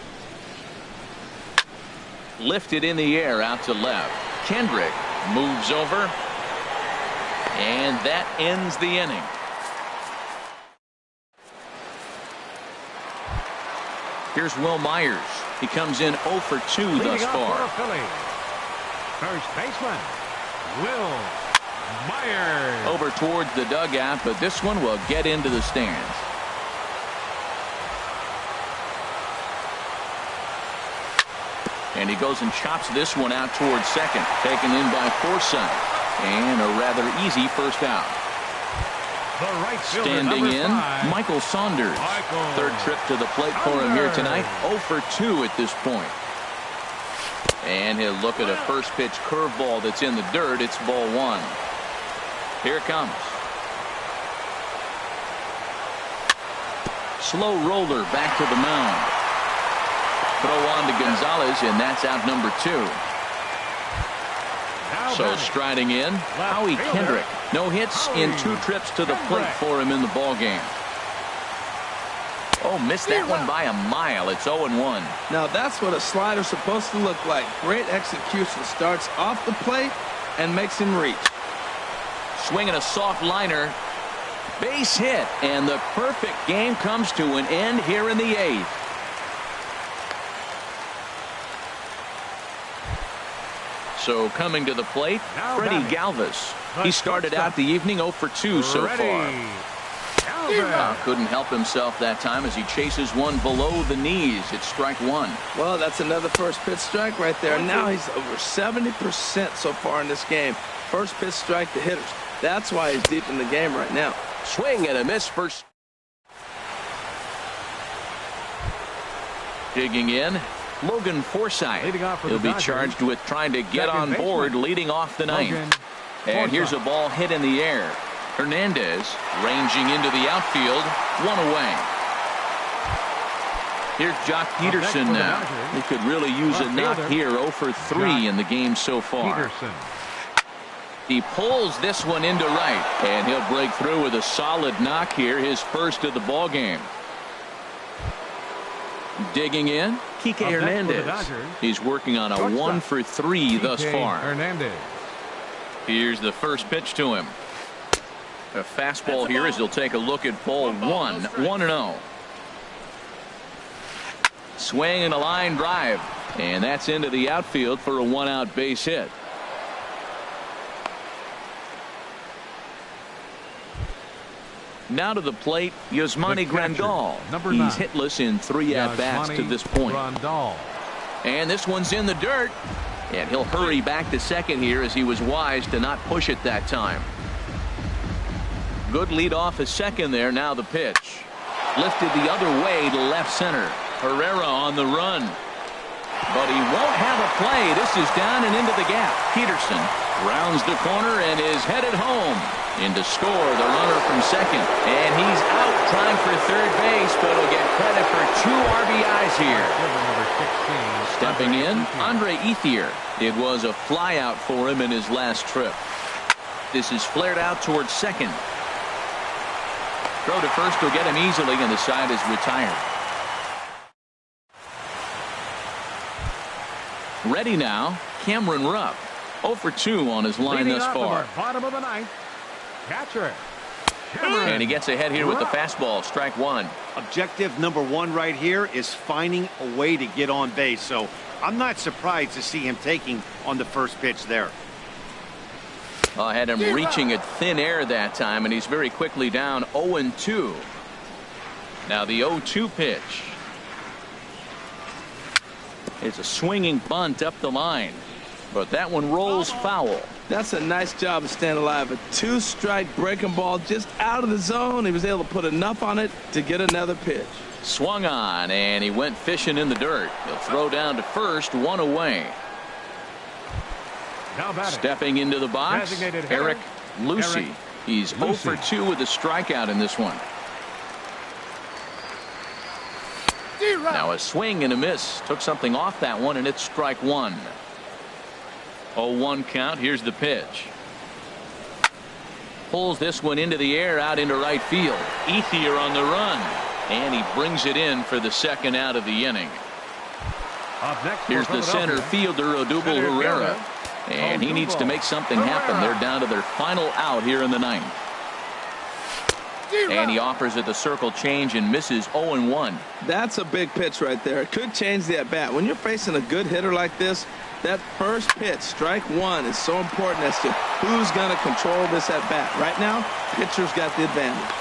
Speaker 1: Lifted in the air out to left. Kendrick moves over. And that ends the inning. Here's Will Myers. He comes in 0 for 2 thus far.
Speaker 4: First baseman, Will Myers.
Speaker 1: Over towards the dugout, but this one will get into the stands. And he goes and chops this one out towards second. Taken in by Forsythe. And a rather easy first out. Standing in, Michael Saunders. Third trip to the plate for him here tonight. 0 for 2 at this point. And he'll look at a first pitch curveball that's in the dirt. It's ball 1. Here it comes. Slow roller back to the mound. Throw on to Gonzalez, and that's out number 2. So striding in, Howie Kendrick. No hits in 2 trips to the plate for him in the ball game. Oh, missed that one by a mile. It's 0-1.
Speaker 2: Now that's what a slider's supposed to look like. Great execution. Starts off the plate and makes him reach.
Speaker 1: Swinging a soft liner. Base hit, and the perfect game comes to an end here in the 8th. So coming to the plate, Freddie Galvis. He started out the evening 0 for 2 so far. Couldn't help himself that time as he chases one below the knees. It's strike 1.
Speaker 2: Well, that's another first pitch strike right there. Now he's over 70% so far in this game. First pitch strike to hitters. That's why he's deep in the game right now.
Speaker 1: Swing and a miss first. Digging in, Logan Forsythe. He'll be charged with trying to get on board leading off the 9th. And here's a ball hit in the air. Hernandez ranging into the outfield. 1 away. Here's Jock Peterson now. He could really use a knock here. 0 for 3 in the game so far. He pulls this one into right, and he'll break through with a solid knock here, his first of the ball game. Digging in, Kike Hernandez. He's working on a 1 for 3 thus far. Here's the first pitch to him. A fastball here as he'll take a look at ball 1. 1-0. Swing and a line drive, and that's into the outfield for a 1-out base hit. Now to the plate, Yasmani Grandal. He's hitless in 3 at-bats to this point. And this one's in the dirt. And he'll hurry back to second here as he was wise to not push it that time. Good lead off at second there. Now the pitch. Lifted the other way to left center. Herrera on the run. But he won't have a play. This is down and into the gap. Peterson rounds the corner and is headed home. In to score the runner from second. And he's out trying for third base, but he'll get credit for 2 RBIs here. Stepping in, Andre Ethier. It was a flyout for him in his last trip. This is flared out towards second. Throw to first will get him easily, and the side is retired. Ready now, Cameron Rupp. 0 for 2 on his line thus far.
Speaker 4: Bottom of the ninth. Catcher. Cameron.
Speaker 1: And he gets ahead here with the fastball. Strike one.
Speaker 3: Objective number 1 right here is finding a way to get on base. So I'm not surprised to see him taking on the first pitch there.
Speaker 1: I had him reaching at thin air that time, and he's very quickly down 0-2. Now the 0-2 pitch. It's a swinging bunt up the line, but that one rolls foul.
Speaker 2: That's a nice job of staying alive. A 2-strike breaking ball just out of the zone. He was able to put enough on it to get another pitch.
Speaker 1: Swung on, and he went fishing in the dirt. He'll throw down to first, 1 away. Stepping into the box, Eric Lucy. He's 0 for 2 with a strikeout in this one. Now a swing and a miss. Took something off that one, and it's strike one. 0-1 count. Here's the pitch. Pulls this one into the air, out into right field. Ethier on the run, and he brings it in for the second out of the inning. Here's the center fielder, Odubel Herrera. And he needs to make something happen. They're down to their final out here in the ninth. And he offers it the circle change and misses 0-1.
Speaker 2: That's a big pitch right there. It could change the at bat. When you're facing a good hitter like this, that first pitch, strike one, is so important as to who's going to control this at bat. Right now, pitcher's got the advantage.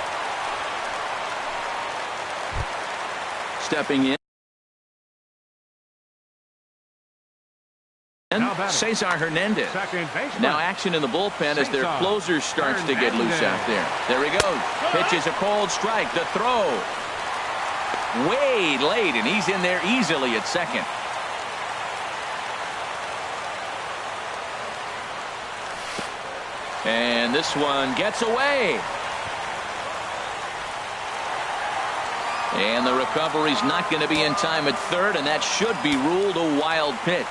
Speaker 1: Stepping in. Cesar Hernandez. Now action in the bullpen as their closer starts to get loose out there. There he goes. Pitches a cold strike. The throw. Way late, and he's in there easily at second. And this one gets away. And the recovery's not going to be in time at third, and that should be ruled a wild pitch.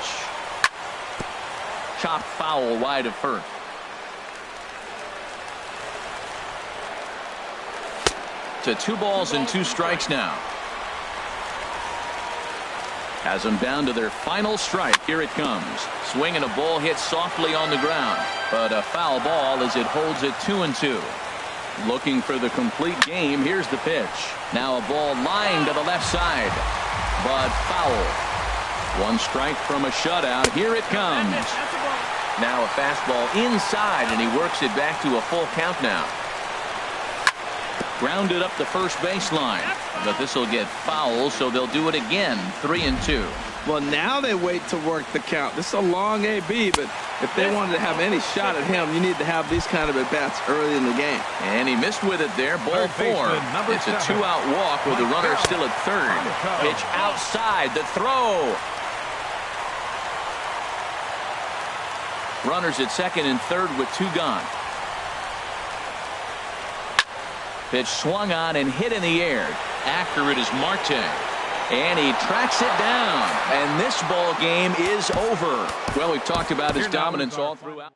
Speaker 1: Chopped foul wide of first. To 2 balls and 2 strikes now. Has them down to their final strike. Here it comes. Swing and a ball hit softly on the ground, but a foul ball as it holds it 2-2. Looking for the complete game. Here's the pitch. Now a ball lined to the left side, but foul. 1 strike from a shutout. Here it comes. Now a fastball inside, and he works it back to a full count now. Grounded up the first baseline, but this will get foul, so they'll do it again. 3-2.
Speaker 2: Well, now they wait to work the count. This is a long AB, but if they wanted to have any shot at him, you need to have these kind of at-bats early in the game.
Speaker 1: And he missed with it there. Ball 4. It's a 2-out walk with the runner still at third. Pitch outside. The throw. Runners at second and third with 2 gone. Pitch swung on and hit in the air. After it is Marte. And he tracks it down. And this ball game is over. Well, we've talked about his dominance all throughout.